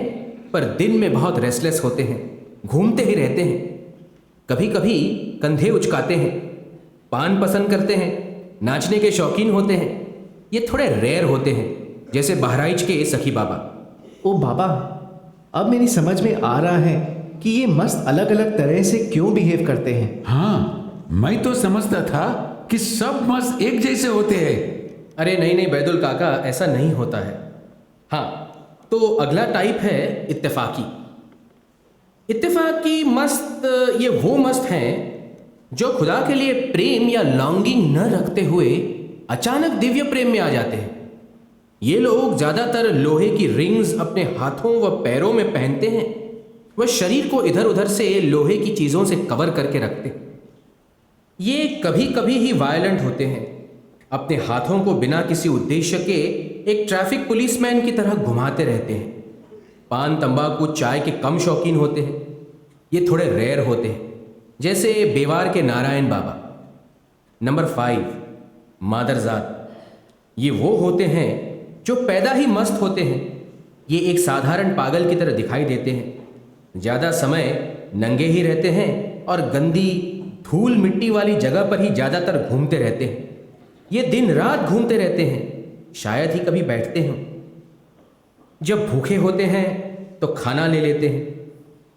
पर दिन में बहुत रेस्टलेस होते हैं, घूमते ही रहते हैं। कभी कभी कंधे उचकाते हैं। पान पसंद करते हैं, नाचने के शौकीन होते हैं। ये थोड़े रेयर होते हैं, जैसे बहराइच के सखी बाबा। ओ बाबा, अब मेरी समझ में आ रहा है कि ये मस्त अलग अलग तरह से क्यों बिहेव करते हैं। हाँ, मैं तो समझता था कि सब मस्त एक जैसे होते हैं। अरे नहीं नहीं बैदुल काका, ऐसा नहीं होता है। हाँ, तो अगला टाइप है इत्तेफाकी। इत्तेफाकी मस्त ये वो मस्त हैं जो खुदा के लिए प्रेम या लॉन्गिंग न रखते हुए अचानक दिव्य प्रेम में आ जाते हैं। ये लोग ज़्यादातर लोहे की रिंग्स अपने हाथों व पैरों में पहनते हैं। वह शरीर को इधर उधर से लोहे की चीज़ों से कवर करके रखते हैं। ये कभी कभी ही वायलेंट होते हैं। अपने हाथों को बिना किसी उद्देश्य के एक ट्रैफिक पुलिसमैन की तरह घुमाते रहते हैं। पान, तंबाकू, चाय के कम शौकीन होते हैं। ये थोड़े रेयर होते हैं, जैसे बेवार के नारायण बाबा। नंबर 5, मादरजात। ये वो होते हैं जो पैदा ही मस्त होते हैं। ये एक साधारण पागल की तरह दिखाई देते हैं। ज़्यादा समय नंगे ही रहते हैं और गंदी धूल मिट्टी वाली जगह पर ही ज़्यादातर घूमते रहते हैं। ये दिन रात घूमते रहते हैं, शायद ही कभी बैठते हों। जब भूखे होते हैं तो खाना ले लेते हैं,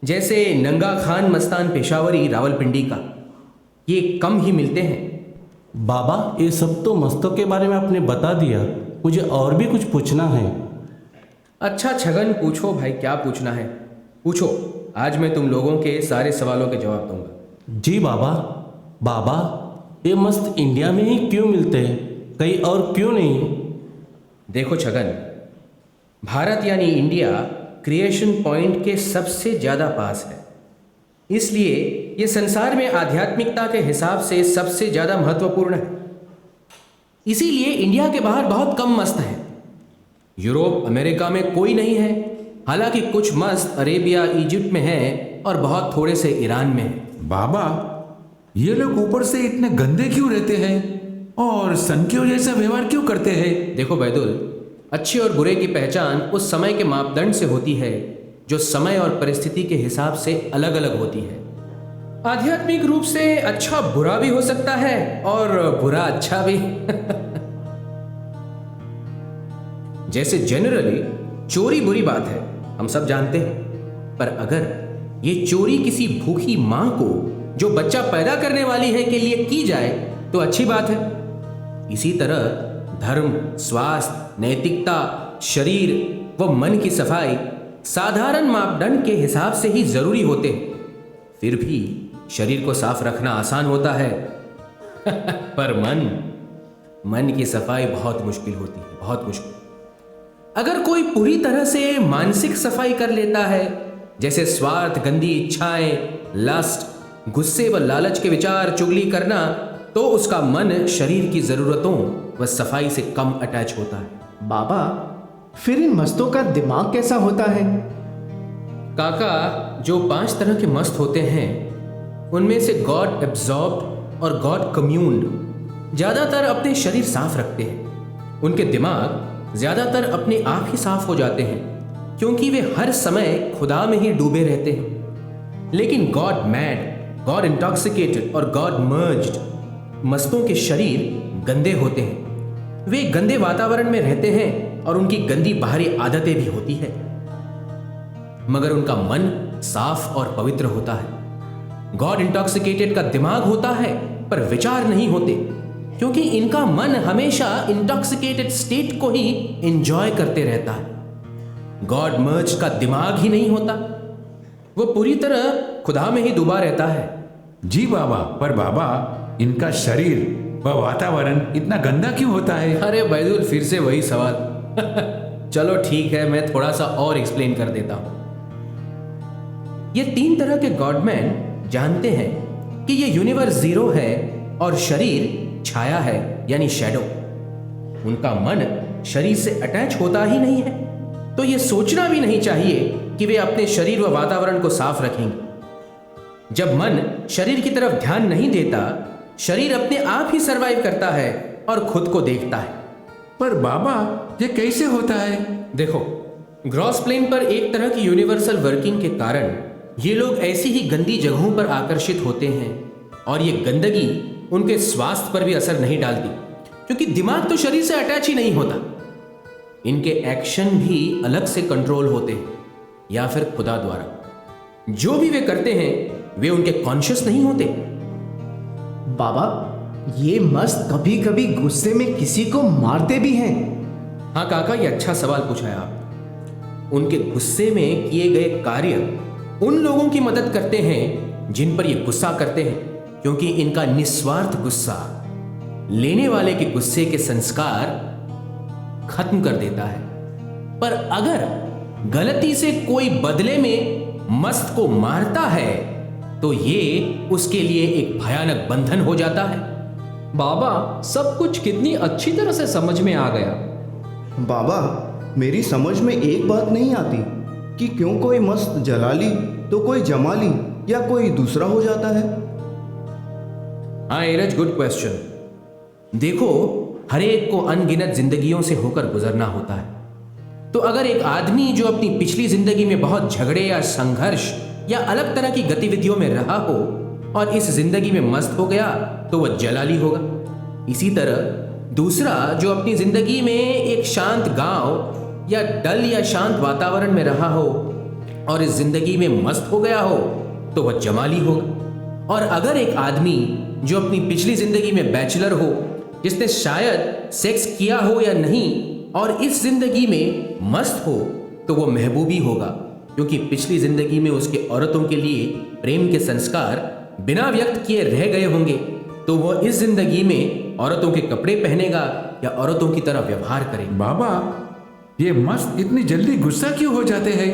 जैसे नंगा खान मस्तान पेशावरी रावलपिंडी का। ये कम ही मिलते हैं। बाबा, ये सब तो मस्तों के बारे में आपने बता दिया, मुझे और भी कुछ पूछना है। अच्छा छगन, पूछो भाई, क्या पूछना है पूछो। आज मैं तुम लोगों के सारे सवालों के जवाब दूंगा। जी बाबा। बाबा, ये मस्त इंडिया में ही क्यों मिलते हैं, कहीं और क्यों नहीं? देखो छगन, भारत यानी इंडिया क्रिएशन पॉइंट के सबसे ज़्यादा पास है। इसलिए ये संसार में आध्यात्मिकता के हिसाब से सबसे ज़्यादा महत्वपूर्ण है। इसीलिए इंडिया के बाहर बहुत कम मस्त हैं। यूरोप, अमेरिका में कोई नहीं है। हालांकि कुछ मस्त अरेबिया, इजिप्ट में हैं और बहुत थोड़े से ईरान में हैं। बाबा, ये लोग ऊपर से इतने गंदे क्यों रहते हैं और सनकियों जैसा व्यवहार क्यों करते हैं? देखो बैदुल, अच्छे और बुरे की पहचान उस समय के मापदंड से होती है जो समय और परिस्थिति के हिसाब से अलग अलग होती है। आध्यात्मिक रूप से अच्छा बुरा भी हो सकता है और बुरा अच्छा भी। जैसे जनरली चोरी बुरी बात है, हम सब जानते हैं। पर अगर ये चोरी किसी भूखी मां को जो बच्चा पैदा करने वाली है के लिए की जाए तो अच्छी बात है। इसी तरह धर्म, स्वास्थ्य, नैतिकता, शरीर व मन की सफाई साधारण मापदंड के हिसाब से ही जरूरी होते हैं। फिर भी शरीर को साफ रखना आसान होता है। पर मन की सफाई बहुत मुश्किल होती है, बहुत मुश्किल। अगर कोई पूरी तरह से मानसिक सफाई कर लेता है, जैसे स्वार्थ, गंदी इच्छाएं, लस्ट, गुस्से व लालच के विचार, चुगली करना, तो उसका मन शरीर की जरूरतों व सफाई से कम अटैच होता है। बाबा, फिर इन मस्तों का दिमाग कैसा होता है? काका, जो 5 तरह के मस्त होते हैं उनमें से गॉड एब्जॉर्ब्ड और गॉड कम्यून्ड ज्यादातर अपने शरीर साफ रखते हैं। उनके दिमाग ज्यादातर अपने आप ही साफ हो जाते हैं क्योंकि वे हर समय खुदा में ही डूबे रहते हैं। लेकिन गॉड मैड, गॉड इंटॉक्सिकेटेड और गॉड मर्ज्ड मस्तों के शरीर गंदे होते हैं। वे गंदे वातावरण में रहते हैं और उनकी गंदी बाहरी आदतें भी होती है, मगर उनका मन साफ और पवित्र होता है। गॉड इंटॉक्सिकेटेड का दिमाग होता है पर विचार नहीं होते, क्योंकि इनका मन हमेशा इंटॉक्सिकेटेड स्टेट को ही एंजॉय करते रहता है। गॉड मर्ज का दिमाग ही नहीं होता, वो पूरी तरह खुदा में ही डूबा रहता है। जी बाबा, पर बाबा इनका शरीर व वातावरण इतना गंदा क्यों होता है? अरे बैदुल, फिर से वही सवाल। चलो ठीक है, मैं थोड़ा सा और एक्सप्लेन कर देता हूं। ये 3 तरह के गॉडमैन जानते हैं कि ये यूनिवर्स जीरो है और शरीर छाया है, यानी शैडो। उनका मन शरीर से अटैच होता ही नहीं है, तो ये सोचना भी नहीं चाहिए कि वे अपने शरीर व वातावरण को साफ रखेंगे। जब मन शरीर की तरफ ध्यान नहीं देता, शरीर अपने आप ही सरवाइव करता है और खुद को देखता है। पर बाबा, ये कैसे होता है? देखो, ग्रॉस प्लेन पर एक तरह की यूनिवर्सल वर्किंग के कारण ये लोग ऐसी ही गंदी जगहों पर आकर्षित होते हैं और ये गंदगी उनके स्वास्थ्य पर भी असर नहीं डालती, क्योंकि दिमाग तो शरीर से अटैच ही नहीं होता। इनके एक्शन भी अलग से कंट्रोल होते हैं या फिर खुदा द्वारा। जो भी वे करते हैं वे उनके कॉन्शियस नहीं होते। बाबा, ये मस्त कभी कभी गुस्से में किसी को मारते भी हैं। हाँ काका, ये अच्छा सवाल पूछा है आप। उनके गुस्से में किए गए कार्य उन लोगों की मदद करते हैं जिन पर ये गुस्सा करते हैं, क्योंकि इनका निस्वार्थ गुस्सा लेने वाले के गुस्से के संस्कार खत्म कर देता है। पर अगर गलती से कोई बदले में मस्त को मारता है तो ये उसके लिए एक भयानक बंधन हो जाता है। बाबा, सब कुछ कितनी अच्छी तरह से समझ में आ गया। बाबा, मेरी समझ में एक बात नहीं आती कि क्यों कोई मस्त जलाली तो कोई जमाली या कोई दूसरा हो जाता है। हाँ एरज, गुड क्वेश्चन। देखो, हर एक को अनगिनत जिंदगियों से होकर गुजरना होता है। तो अगर एक आदमी जो अपनी पिछली जिंदगी में बहुत झगड़े या संघर्ष या अलग तरह की गतिविधियों में रहा हो और इस जिंदगी में मस्त हो गया तो वह जलाली होगा। इसी तरह दूसरा जो अपनी जिंदगी में एक शांत गांव या डल या शांत वातावरण में रहा हो और इस जिंदगी में मस्त हो गया हो तो वह जमाली होगा। और अगर एक आदमी जो अपनी पिछली जिंदगी में बैचलर हो, जिसने शायद सेक्स किया हो या नहीं, और इस जिंदगी में मस्त हो, तो वह महबूबी होगा, क्योंकि पिछली जिंदगी में उसके औरतों के लिए प्रेम के संस्कार बिना व्यक्त किए रह गए होंगे, तो वह इस जिंदगी में औरतों के कपड़े पहनेगा या औरतों की तरह व्यवहार करेगा। बाबा, ये मस्त इतनी जल्दी गुस्सा क्यों हो जाते हैं?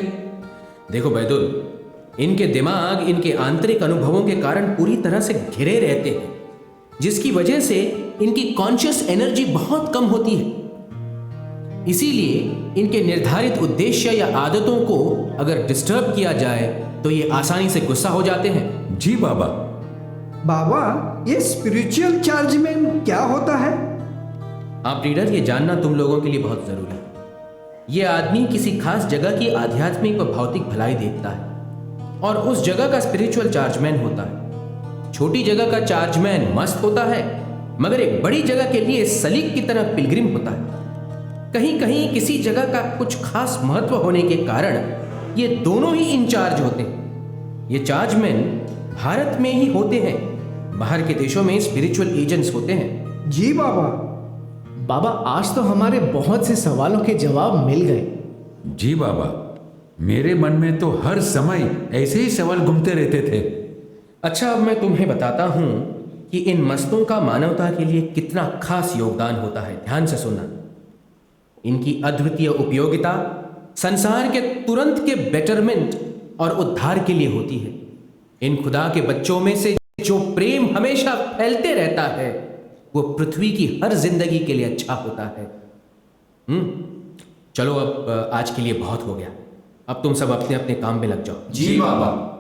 देखो बैदुल, इनके दिमाग इनके आंतरिक अनुभवों के कारण पूरी तरह से घिरे रहते हैं, जिसकी वजह से इनकी कॉन्शियस एनर्जी बहुत कम होती है। इसीलिए इनके निर्धारित उद्देश्य या आदतों को अगर डिस्टर्ब किया जाए तो ये आसानी से गुस्सा हो जाते हैं। जी बाबा। बाबा, ये स्पिरिचुअल चार्ज में क्या होता है? आप रीडर, ये जानना तुम लोगों के लिए बहुत जरूरी है। ये आदमी किसी खास जगह की आध्यात्मिक व भौतिक भलाई देखता है और उस जगह का स्पिरिचुअल चार्जमैन होता है। छोटी जगह का चार्जमैन मस्त होता है, मगर एक बड़ी जगह के लिए सलीक की तरह पिलग्रिम होता है। कहीं कहीं किसी जगह का कुछ खास महत्व होने के कारण ये दोनों ही इंचार्ज होते हैं। ये चार्जमैन भारत में ही होते हैं, बाहर के देशों में स्पिरिचुअल एजेंट्स होते हैं। जी बाबा। बाबा, आज तो हमारे बहुत से सवालों के जवाब मिल गए। जी बाबा, मेरे मन में तो हर समय ऐसे ही सवाल घूमते रहते थे। अच्छा, अब मैं तुम्हें बताता हूं कि इन मस्तों का मानवता के लिए कितना खास योगदान होता है। ध्यान से सुनना। इनकी अद्वितीय उपयोगिता संसार के तुरंत के बेटरमेंट और उद्धार के लिए होती है। इन खुदा के बच्चों में से जो प्रेम हमेशा फैलते रहता है वो पृथ्वी की हर जिंदगी के लिए अच्छा होता है। चलो अब आज के लिए बहुत हो गया। अब तुम सब अपने अपने काम में लग जाओ। जी बाबा।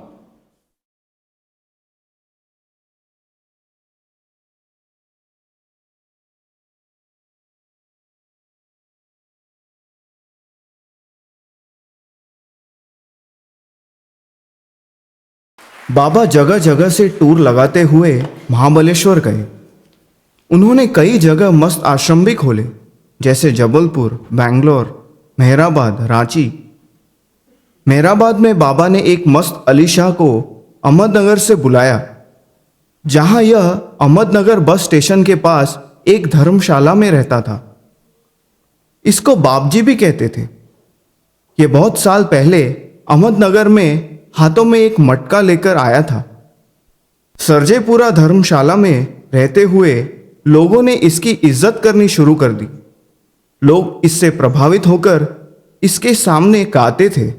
बाबा जगह जगह से टूर लगाते हुए महाबलेश्वर गए। उन्होंने कई जगह मस्त आश्रम भी खोले, जैसे जबलपुर, बेंगलोर, मेहराबाद, रांची। मेहराबाद में बाबा ने एक मस्त अली शाह को अहमदनगर से बुलाया, जहां यह अहमदनगर बस स्टेशन के पास एक धर्मशाला में रहता था। इसको बापजी भी कहते थे। ये बहुत साल पहले अहमदनगर में हाथों में एक मटका लेकर आया था। सरजेपुरा धर्मशाला में रहते हुए लोगों ने इसकी इज्जत करनी शुरू कर दी। लोग इससे प्रभावित होकर इसके सामने गाते थे।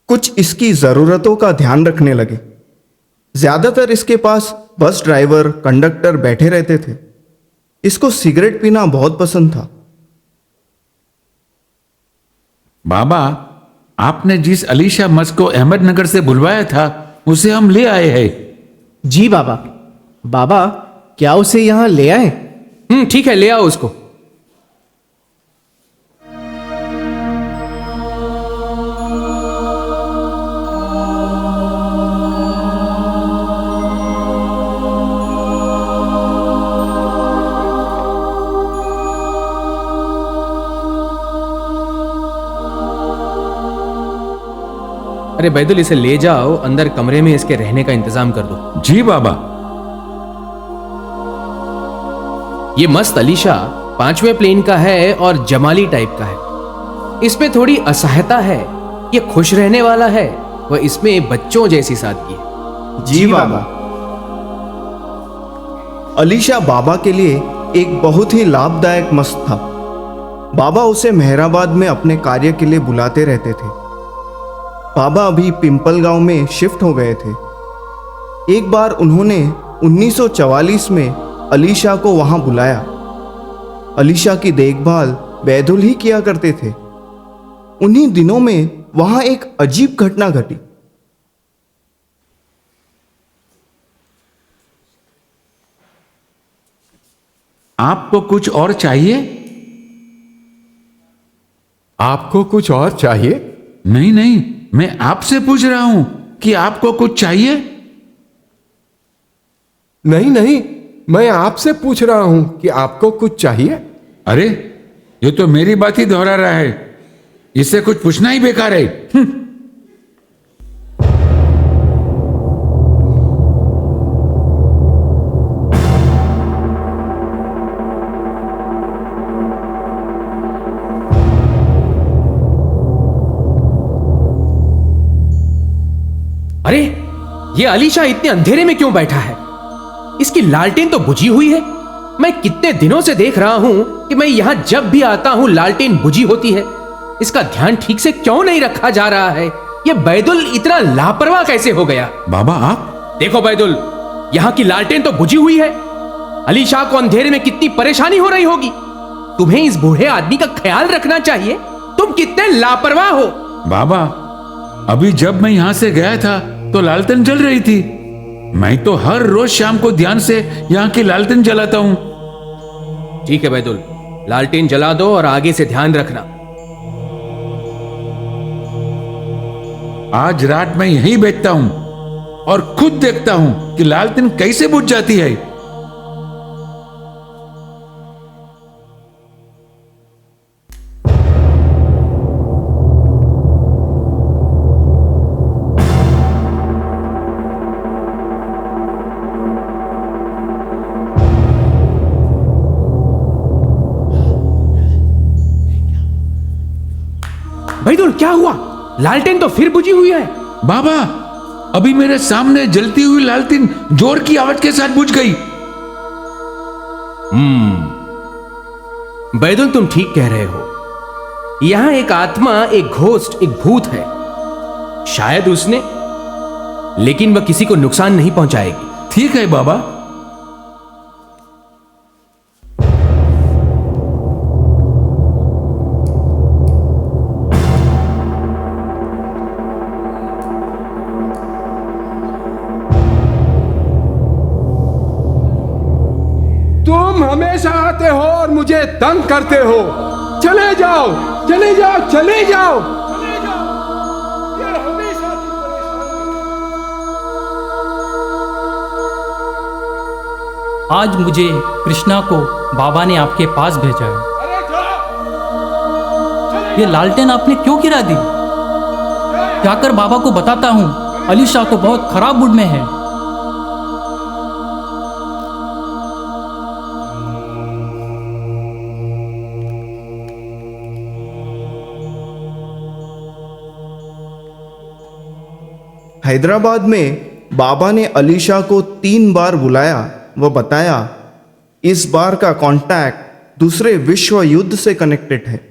कुछ इसकी ज़रूरतों का ध्यान रखने लगे। ज़्यादातर इसके पास बस ड्राइवर, कंडक्टर बैठे रहते थे। इसको सिगरेट पीना बहुत पसंद था। बाबा, आपने जिस अली शाह मस्त को अहमदनगर से बुलवाया था उसे हम ले आए हैं। जी बाबा। बाबा, क्या उसे यहां ले आए? ठीक है, ले आओ उसको। अरे बैदुल, इसे ले जाओ अंदर कमरे में, इसके रहने का इंतजाम कर दो। जी बाबा। ये मस्त अली शाह 5वें प्लेन का है और जमाली टाइप का है। इसमें थोड़ी असहायता है। ये खुश रहने वाला है, वह इसमें बच्चों जैसी सादगी है। जी बाबा। अली शाह बाबा के लिए एक बहुत ही लाभदायक मस्त था। बाबा उसे मेहराबाद में अपने कार्य के लिए बुलाते रहते थे। बाबा अभी पिंपल गांव में शिफ्ट हो गए थे। एक बार उन्होंने 1944 में अली शाह को वहां बुलाया। अली शाह की देखभाल बैदुल ही किया करते थे। उन्हीं दिनों में वहां एक अजीब घटना घटी। आपको कुछ और चाहिए? आपको कुछ और चाहिए? नहीं नहीं, मैं आपसे पूछ रहा हूं कि आपको कुछ चाहिए? नहीं नहीं, मैं आपसे पूछ रहा हूं कि आपको कुछ चाहिए। अरे, ये तो मेरी बात ही दोहरा रहा है। इससे कुछ पूछना ही बेकार है। अरे, ये अली शाह इतने अंधेरे में क्यों बैठा है? इसकी लालटेन तो बुझी हुई है। मैं कितने दिनों से देख रहा हूं कि मैं यहां जब भी आता हूं लालटेन बुझी होती है। इसका ध्यान ठीक से क्यों नहीं रखा जा रहा है? ये बैदुल इतना लापरवाह कैसे हो गया? बाबा, आप देखो बैदुल, यहां की लालटेन तो बुझी हुई है। अली शाह को अंधेरे में कितनी परेशानी हो रही होगी। तुम्हें इस बूढ़े आदमी का ख्याल रखना चाहिए। तुम कितने लापरवाह हो। बाबा, अभी जब मैं यहां से गया था तो लालटेन जल रही थी। मैं तो हर रोज शाम को ध्यान से यहां की लालटेन जलाता हूं। ठीक है बैदुल, लालटेन जला दो और आगे से ध्यान रखना। आज रात मैं यहीं बैठता हूं और खुद देखता हूं कि लालटेन कैसे बुझ जाती है। बैदुल, क्या हुआ? लालटेन तो फिर बुझी हुई है। बाबा, अभी मेरे सामने जलती हुई लालटेन जोर की आवाज के साथ बुझ गई। बैदुल, तुम ठीक कह रहे हो। यहां एक आत्मा, एक घोस्ट, एक भूत है। शायद उसने, लेकिन वह किसी को नुकसान नहीं पहुंचाएगी। ठीक है बाबा। तुम हमेशा आते हो और मुझे तंग करते हो। चले जाओ, चले जाओ, चले जाओ। आज मुझे कृष्णा को बाबा ने आपके पास भेजा है। ये लालटेन आपने क्यों गिरा दी? जाकर बाबा को बताता हूँ। अलीशा तो बहुत खराब मूड में है। हैदराबाद में बाबा ने अलीशा को 3 बार बुलाया व बताया इस बार का कांटेक्ट दूसरे विश्व युद्ध से कनेक्टेड है।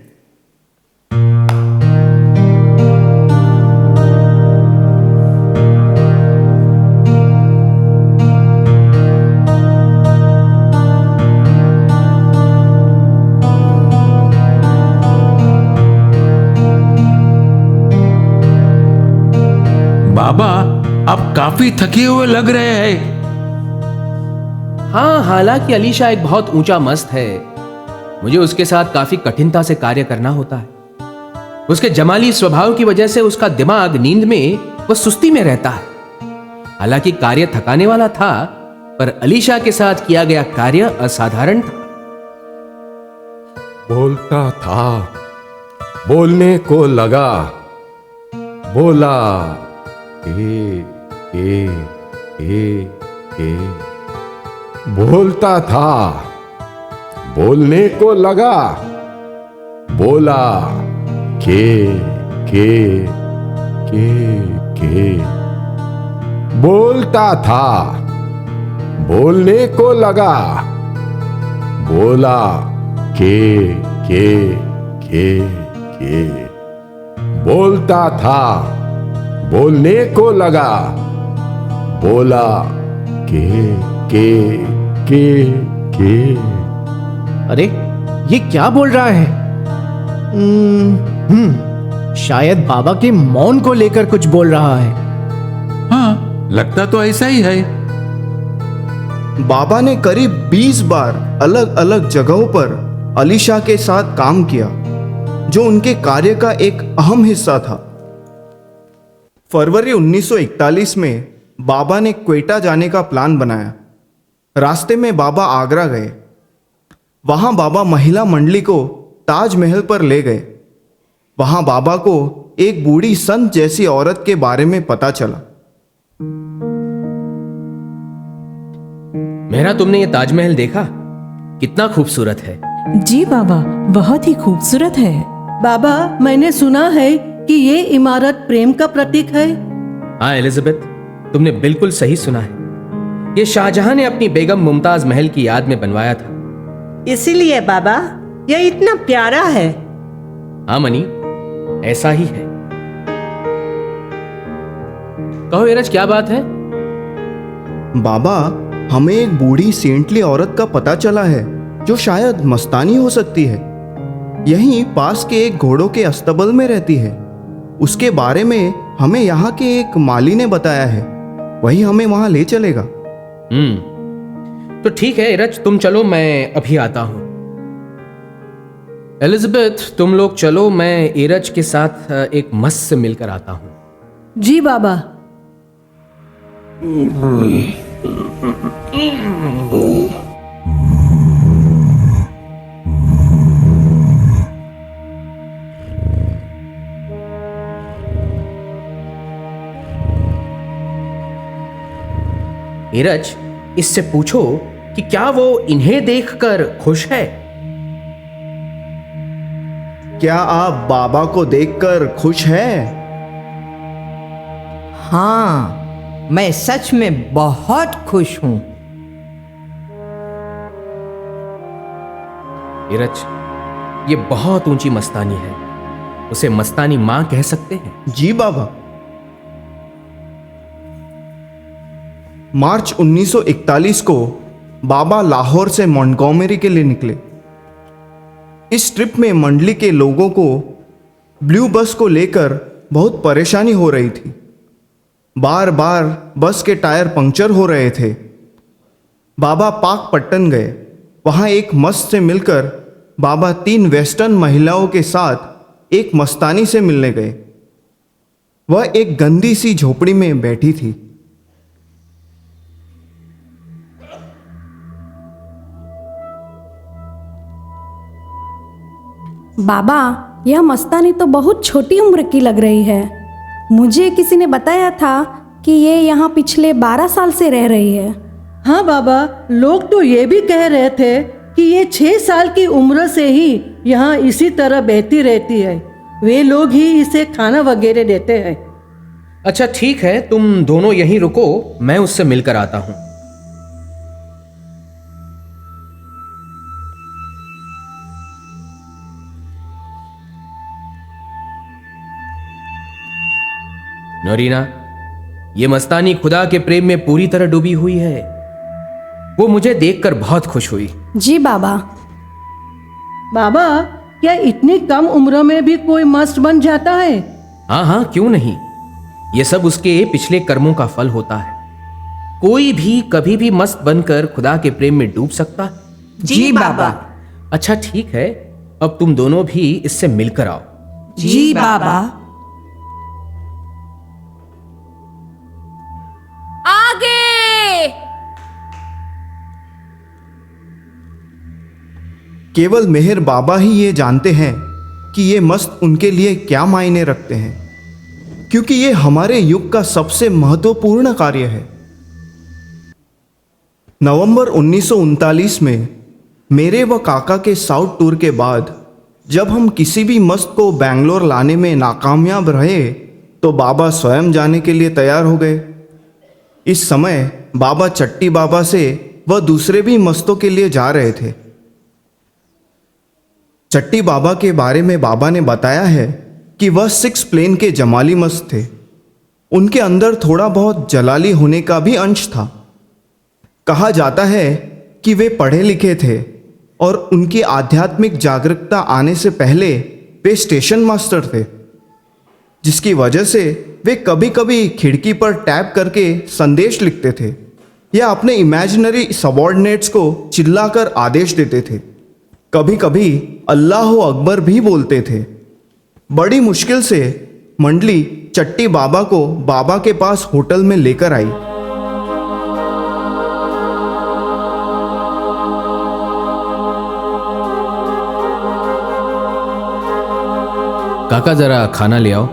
बाबा, आप काफी थके हुए लग रहे हैं। हाँ, हालांकि अलीशा एक बहुत ऊंचा मस्त है। मुझे उसके साथ काफी कठिनता से कार्य करना होता है। उसके जमाली स्वभाव की वजह से उसका दिमाग नींद में व सुस्ती में रहता है। हालांकि कार्य थकाने वाला था, पर अलीशा के साथ किया गया कार्य असाधारण था। बोलता था, बोलने को लगा, बोला बोलता था, बोलने को लगा, बोला के बोलता था, बोलने को लगा, बोला के बोलता था, बोलने को लगा, बोला के अरे ये क्या बोल रहा है? शायद बाबा के मौन को लेकर कुछ बोल रहा है। हाँ, लगता तो ऐसा ही है। बाबा ने करीब 20 बार अलग अलग जगहों पर अलीशा के साथ काम किया, जो उनके कार्य का एक अहम हिस्सा था। फरवरी 1941 में बाबा ने क्वेटा जाने का प्लान बनाया। रास्ते में बाबा आगरा गए। वहां बाबा महिला मंडली को ताजमहल पर ले गए। वहां बाबा को एक बूढ़ी संत जैसी औरत के बारे में पता चला। मेहरा, तुमने ये ताजमहल देखा? कितना खूबसूरत है। जी बाबा, बहुत ही खूबसूरत है। बाबा, मैंने सुना है कि ये इमारत प्रेम का प्रतीक है। हाँ एलिजाबेथ, तुमने बिल्कुल सही सुना है। ये शाहजहां ने अपनी बेगम मुमताज महल की याद में बनवाया था। इसीलिए बाबा ये इतना प्यारा है। हाँ मनी, ऐसा ही है। कहो एरज, क्या बात है? बाबा, हमें एक बूढ़ी सेंटली औरत का पता चला है जो शायद मस्तानी हो सकती है। यहीं पास के एक घोड़ों के अस्तबल में रहती है। उसके बारे में हमें यहाँ के एक माली ने बताया है। वही हमें वहां ले चलेगा। तो ठीक है एरज, तुम चलो, मैं अभी आता हूं। एलिजाबेथ, तुम लोग चलो, मैं एरज के साथ एक मस्त से मिलकर आता हूं। जी बाबा। एरज, इससे पूछो कि क्या वो इन्हें देखकर खुश है? क्या आप बाबा को देखकर खुश हैं? हाँ, मैं सच में बहुत खुश हूं। एरज, ये बहुत ऊंची मस्तानी है। उसे मस्तानी माँ कह सकते हैं? जी बाबा। मार्च 1941 को बाबा लाहौर से मॉन्टगोमेरी के लिए निकले। इस ट्रिप में मंडली के लोगों को ब्लू बस को लेकर बहुत परेशानी हो रही थी। बार बार बस के टायर पंक्चर हो रहे थे। बाबा पाकपट्टन गए। वहाँ एक मस्त से मिलकर बाबा 3 वेस्टर्न महिलाओं के साथ एक मस्तानी से मिलने गए। वह एक गंदी सी झोपड़ी में बैठी थी। बाबा, यह मस्तानी तो बहुत छोटी उम्र की लग रही है। मुझे किसी ने बताया था कि ये यहाँ पिछले 12 साल से रह रही है। हाँ बाबा, लोग तो ये भी कह रहे थे कि ये 6 साल की उम्र से ही यहाँ इसी तरह बहती रहती है। वे लोग ही इसे खाना वगैरह देते हैं। अच्छा ठीक है, तुम दोनों यहीं रुको, मैं उससे मिलकर आता हूं। नोरीना, ये मस्तानी खुदा के प्रेम में पूरी तरह डूबी हुई है। वो मुझे देखकर बहुत खुश हुई। जी बाबा। बाबा, क्या इतनी कम उम्र में भी कोई मस्त बन जाता है? हाँ हाँ, क्यों नहीं। ये सब उसके पिछले कर्मों का फल होता है। कोई भी कभी भी मस्त बनकर खुदा के प्रेम में डूब सकता है। जी बाबा। अच्छा ठीक है, अब तुम दोनों भी इससे मिलकर आओ। जी बाबा। आगे। केवल मेहर बाबा ही ये जानते हैं कि ये मस्त उनके लिए क्या मायने रखते हैं, क्योंकि ये हमारे युग का सबसे महत्वपूर्ण कार्य है। नवंबर 1939 में मेरे व काका के साउथ टूर के बाद जब हम किसी भी मस्त को बैंगलोर लाने में नाकामयाब रहे तो बाबा स्वयं जाने के लिए तैयार हो गए। इस समय बाबा चट्टी बाबा से व दूसरे भी मस्तों के लिए जा रहे थे। चट्टी बाबा के बारे में बाबा ने बताया है कि वह 6 प्लेन के जमाली मस्त थे। उनके अंदर थोड़ा बहुत जलाली होने का भी अंश था। कहा जाता है कि वे पढ़े लिखे थे और उनकी आध्यात्मिक जागरूकता आने से पहले वे स्टेशन मास्टर थे, जिसकी वजह से वे कभी कभी खिड़की पर टैप करके संदेश लिखते थे या अपने इमेजिनरी सबॉर्डिनेट्स को चिल्लाकर आदेश देते थे। कभी कभी अल्लाह अकबर भी बोलते थे। बड़ी मुश्किल से मंडली चट्टी बाबा को बाबा के पास होटल में लेकर आई। काका जरा खाना ले आओ।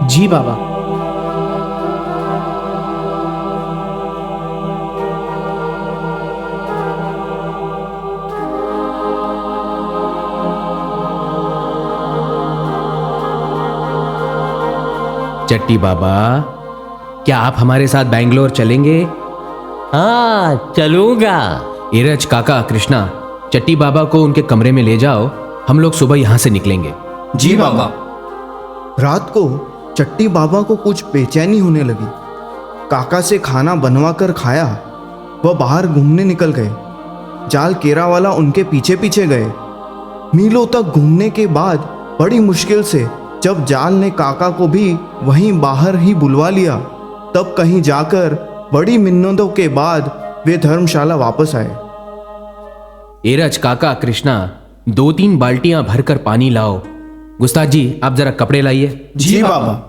जी बाबा। चट्टी बाबा, क्या आप हमारे साथ बैंगलोर चलेंगे? हाँ, चलूंगा। एरज, काका, कृष्णा, चट्टी बाबा को उनके कमरे में ले जाओ। हम लोग सुबह यहां से निकलेंगे। जी बाबा। रात को चट्टी बाबा को कुछ बेचैनी होने लगी। काका से खाना बनवा कर खाया। वह बाहर घूमने निकल गए। जाल केरा वाला उनके पीछे पीछे गए। मीलों तक घूमने के बाद बड़ी मुश्किल से जब जाल ने काका को भी वहीं बाहर ही बुलवा लिया, तब कहीं जाकर बड़ी मिन्नतों के बाद वे धर्मशाला वापस आए। एरज, काका, कृष्णा, 2-3 बाल्टियां भरकर पानी लाओ। गुस्ताद जी, आप जरा कपड़े लाइए। जी बाबा।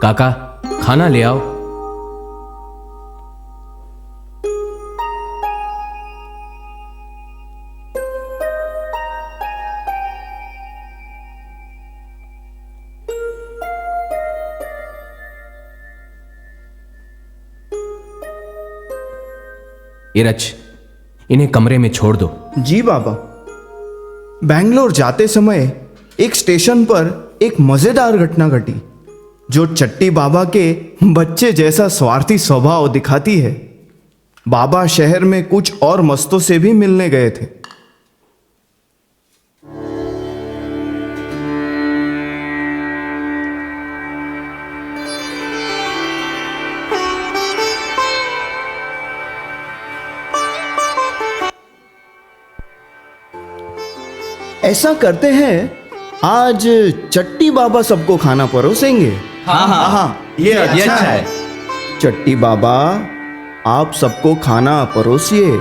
काका, खाना ले आओ। इरज, इन्हें कमरे में छोड़ दो। जी बाबा। बैंगलोर जाते समय एक स्टेशन पर एक मजेदार घटना घटी जो चट्टी बाबा के बच्चे जैसा स्वार्थी स्वभाव दिखाती है। बाबा शहर में कुछ और मस्तों से भी मिलने गए थे। ऐसा करते हैं, आज चट्टी बाबा सबको खाना परोसेंगे। हाँ, ये अच्छा है। चट्टी बाबा, आप सबको खाना परोसिए।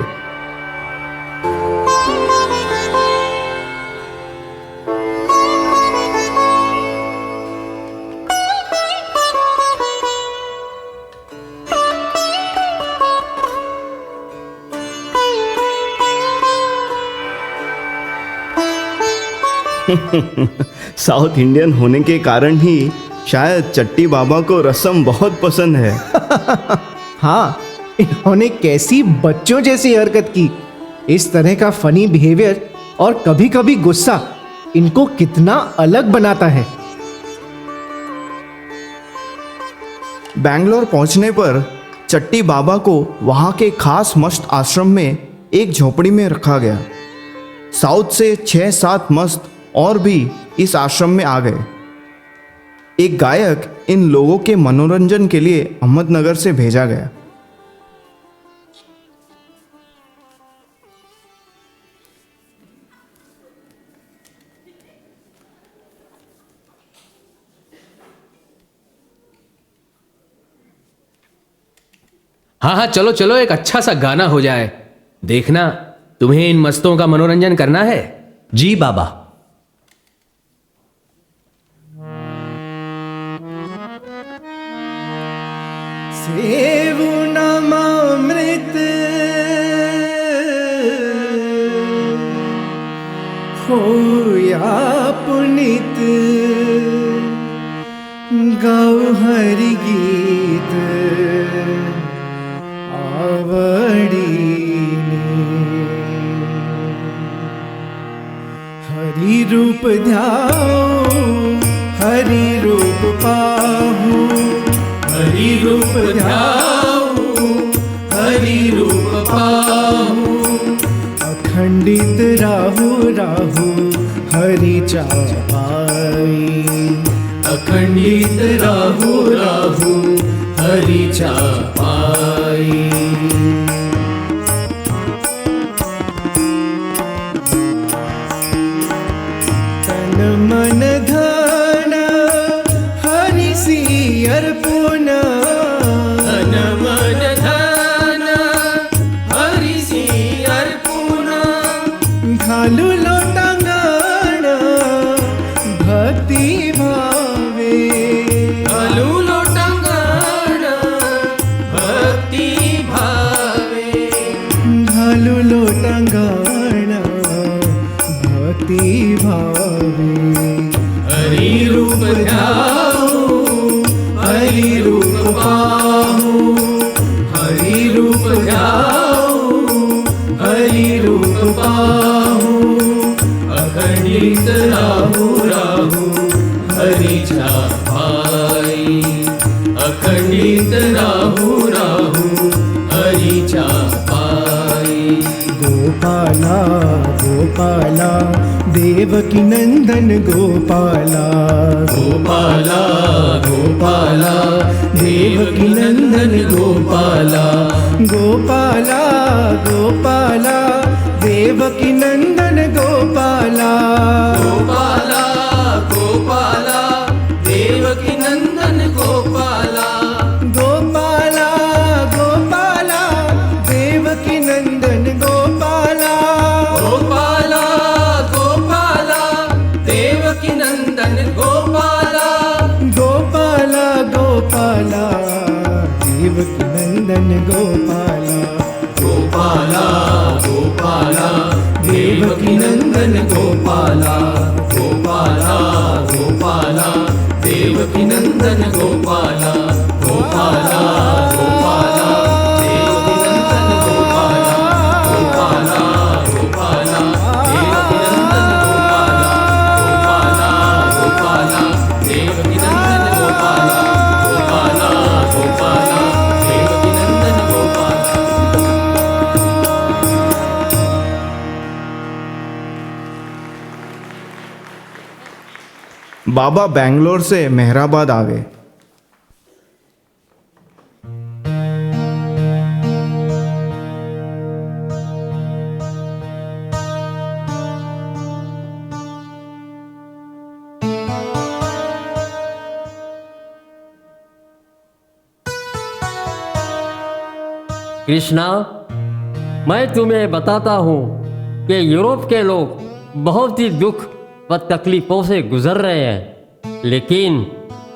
साउथ इंडियन होने के कारण ही शायद चट्टी बाबा को रसम बहुत पसंद है। हाँ, इन्होंने कैसी बच्चों जैसी हरकत की। इस तरह का फनी बिहेवियर और कभी कभी गुस्सा इनको कितना अलग बनाता है। बैंगलोर पहुंचने पर चट्टी बाबा को वहां के खास मस्त आश्रम में एक झोपड़ी में रखा गया। साउथ से 6-7 मस्त और भी इस आश्रम में आ गए। एक गायक इन लोगों के मनोरंजन के लिए अहमदनगर से भेजा गया। हाँ, चलो चलो, एक अच्छा सा गाना हो जाए। देखना, तुम्हें इन मस्तों का मनोरंजन करना है। जी बाबा। सेवनामृत हो या पुनित, गाओ हरि गीत आवड़ी हरि रूप ध्याओ, हरि रूप पाहु, हरि रूप ध्याओ, हरि रूप पाहु। अखंडित राहु राहु हरि चापाई, अखंडित राहु राहु हरि चापाई। तन मन धन हरि सी अर्पण, तन मन धन हरि सी अर्पण। घालू लोटांगण भक्ति भावे, घालू लोटांगण भक्ति भावे, घालू लोटांगण भक्ति भावे। हरि रूप ध्याओ, हरि रूप पाहु, हरि रूप ध्याओ, हरि रूप पाहु। अखंडित राहु राहु हरि चापाई, अखंडित राहु राहु हरि चापाई। गोपाला गोपाला देवकी नंदन गोपाला, गोपाला गोपाला देवकी नंदन गोपाला, गोपाला गोपाला देवकी नंदन गोपाला, गोपाला गोपाला देवकी नंदन गोपाला, गोपाला गोपाला देवकी नंदन गोपाला, गोपाला गोपाला देवकी नंदन गोपाला, गोपाला गोपाला, देवकी नंदन गोपाला, गोपाला गोपाला देवकी नंदन गोपाला, गोपाला गोपाला देवकी नंदन गोपाला, गोपाला गोपाला देवकी नंदन गोपाला, गोपाला गोपाला देवकी नंदन गोपाला, गोपाला गोपाला देवकी नंदन गोपाला, गोपाला गोपाला देवकी नंदन गोपाला। बाबा बैंगलोर से मेहराबाद आ गए। कृष्णा, मैं तुम्हें बताता हूँ कि यूरोप के लोग बहुत ही दुख व तकलीफों से गुजर रहे हैं, लेकिन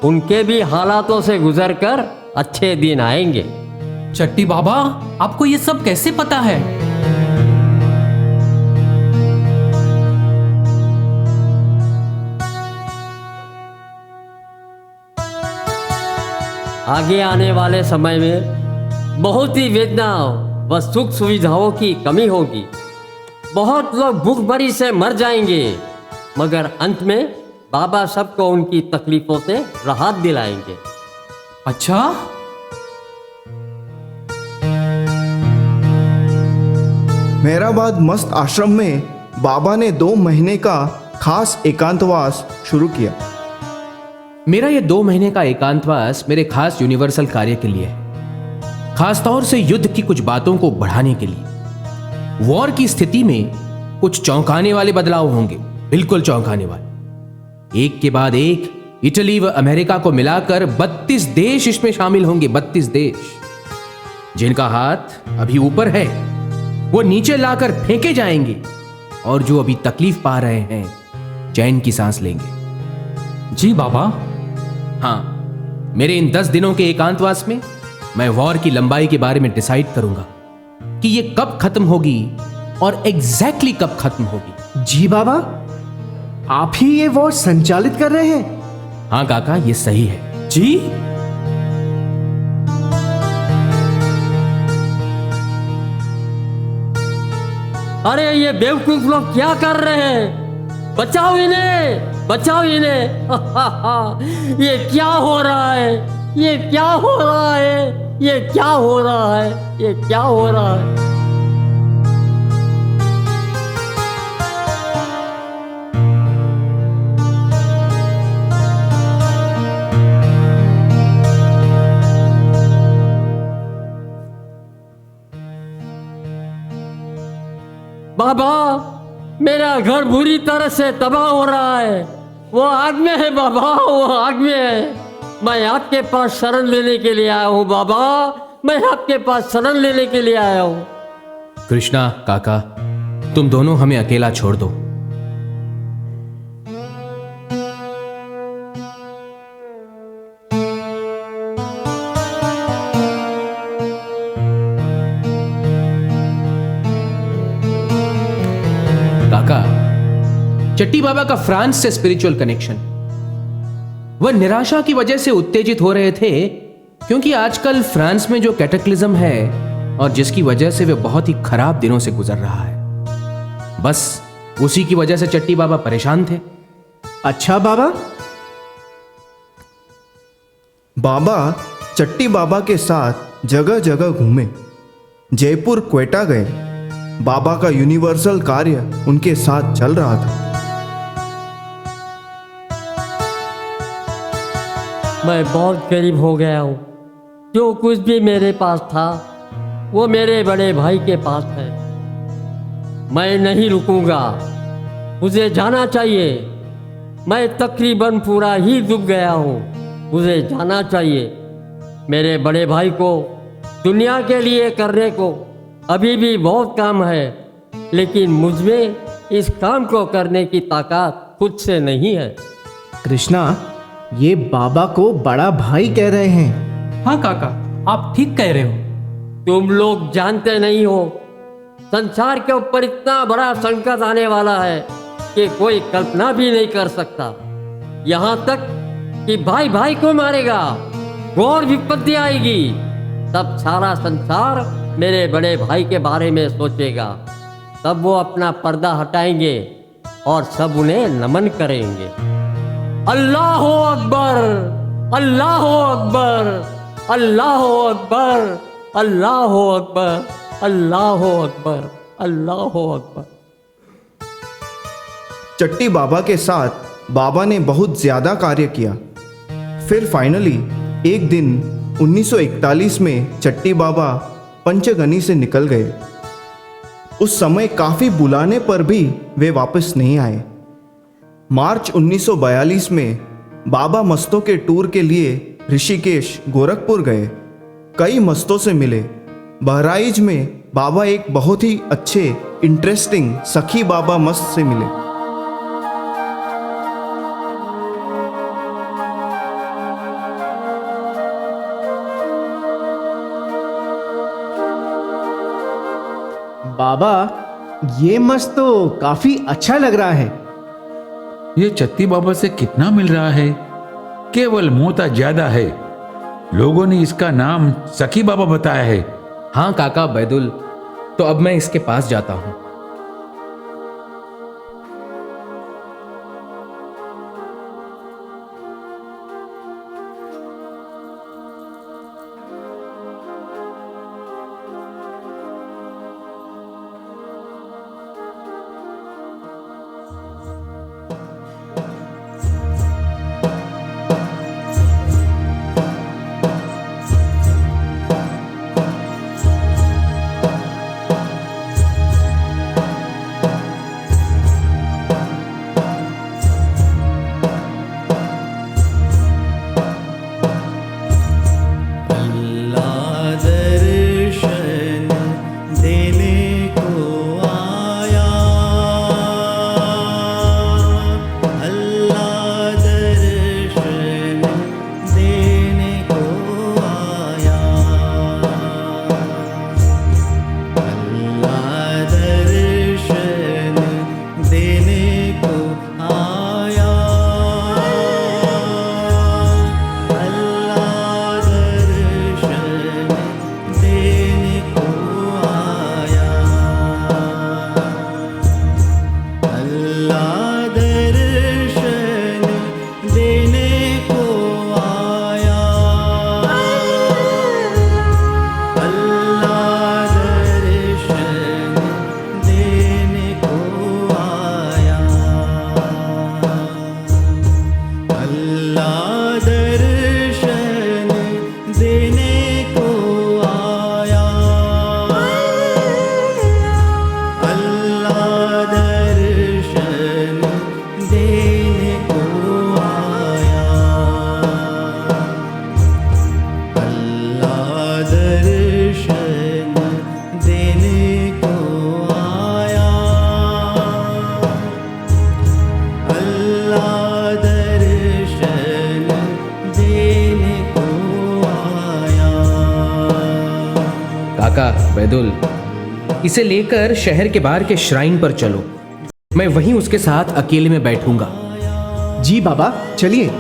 उनके भी हालातों से गुजरकर अच्छे दिन आएंगे। चट्टी बाबा, आपको ये सब कैसे पता है? आगे आने वाले समय में बहुत ही वेदना व सुख सुविधाओं की कमी होगी। बहुत लोग भूखमरी से मर जाएंगे, मगर अंत में बाबा सबको उनकी तकलीफों से राहत दिलाएंगे। अच्छा? मेहराबाद मस्त आश्रम में बाबा ने 2 महीने का खास एकांतवास शुरू किया। मेरा ये 2 महीने का एकांतवास मेरे खास यूनिवर्सल कार्य के लिए है, खास तौर से युद्ध की कुछ बातों को बढ़ाने के लिए। वॉर की स्थिति में कुछ चौंकाने वाले बदलाव होंगे, बिल्कुल चौंकाने वाले। एक के बाद एक इटली व अमेरिका को मिलाकर 32 देश इसमें शामिल होंगे। 32 देश जिनका हाथ अभी ऊपर है वो नीचे लाकर फेंके जाएंगे, और जो अभी तकलीफ पा रहे हैं चैन की सांस लेंगे। जी बाबा। हाँ, मेरे इन 10 दिनों के एकांतवास में मैं वॉर की लंबाई के बारे में डिसाइड करूंगा कि ये कब खत्म होगी और एग्जैक्टली कब खत्म होगी। जी बाबा, आप ही ये वॉर संचालित कर रहे हैं? हाँ काका, ये सही है। जी? अरे ये बेवकूफ लोग क्या कर रहे हैं? बचाओ इन्हें, बचाओ इन्हें। ये क्या हो रहा है? ये क्या हो रहा है? ये क्या हो रहा है? ये क्या हो रहा है? बाबा, मेरा घर बुरी तरह से तबाह हो रहा है। वो आग में है बाबा, वो आग में है। मैं आपके पास शरण लेने के लिए आया हूँ बाबा, मैं आपके पास शरण लेने के लिए आया हूँ। कृष्णा काका, तुम दोनों हमें अकेला छोड़ दो। काका, चट्टी बाबा का फ्रांस से स्पिरिचुअल कनेक्शन, वह निराशा की वजह से उत्तेजित हो रहे थे, क्योंकि आजकल फ्रांस में जो कैटेक्लिज्म है और जिसकी वजह से वे बहुत ही खराब दिनों से गुजर रहा है, बस उसी की वजह से चट्टी बाबा परेशान थे। अच्छा बाबा? बाबा चट्टी बाबा के साथ जगह जगह घूमे, जयपुर, क्वेटा गए। बाबा का यूनिवर्सल कार्य उनके साथ चल रहा था। मैं बहुत गरीब हो गया हूँ। जो कुछ भी मेरे पास था वो मेरे बड़े भाई के पास है। मैं नहीं रुकूंगा, मुझे जाना चाहिए। मैं तकरीबन पूरा ही डूब गया हूँ, मुझे जाना चाहिए। मेरे बड़े भाई को दुनिया के लिए करने को अभी भी बहुत काम है, लेकिन मुझमें इस काम को करने की ताकत खुद से नहीं है। कृष्णा, ये बाबा को बड़ा भाई कह रहे हैं। हाँ काका, आप ठीक कह रहे हो। तुम लोग जानते नहीं हो, संसार के ऊपर इतना बड़ा संकट आने वाला है कि कोई कल्पना भी नहीं कर सकता। यहाँ तक कि भाई भाई को मारेगा, घोर विपत्ति आएगी, तब सारा संसार मेरे बड़े भाई के बारे में सोचेगा। तब वो अपना पर्दा हटाएंगे और सब उन्हें नमन करेंगे। अल्लाह अकबर, अल्लाह अकबर, अल्लाह अकबर, अल्लाह अकबर, अल्लाह अकबर, अल्लाह अकबर। चट्टी बाबा के साथ बाबा ने बहुत ज़्यादा कार्य किया। फिर फाइनली एक दिन 1941 में चट्टी बाबा पंचगनी से निकल गए। उस समय काफ़ी बुलाने पर भी वे वापस नहीं आए। मार्च 1942 में बाबा मस्तों के टूर के लिए ऋषिकेश, गोरखपुर गए। कई मस्तों से मिले। बहराइच में बाबा एक बहुत ही अच्छे इंटरेस्टिंग सखी बाबा मस्त से मिले। बाबा, ये मस्त तो काफी अच्छा लग रहा है। ये चट्टी बाबा से कितना मिल रहा है? केवल मोता ज्यादा है। लोगों ने इसका नाम सखी बाबा बताया है। हाँ काका बैदुल, तो अब मैं इसके पास जाता हूँ। बैदुल, इसे लेकर शहर के बाहर के श्राइन पर चलो। मैं वहीं उसके साथ अकेले में बैठूंगा। जी बाबा, चलिए।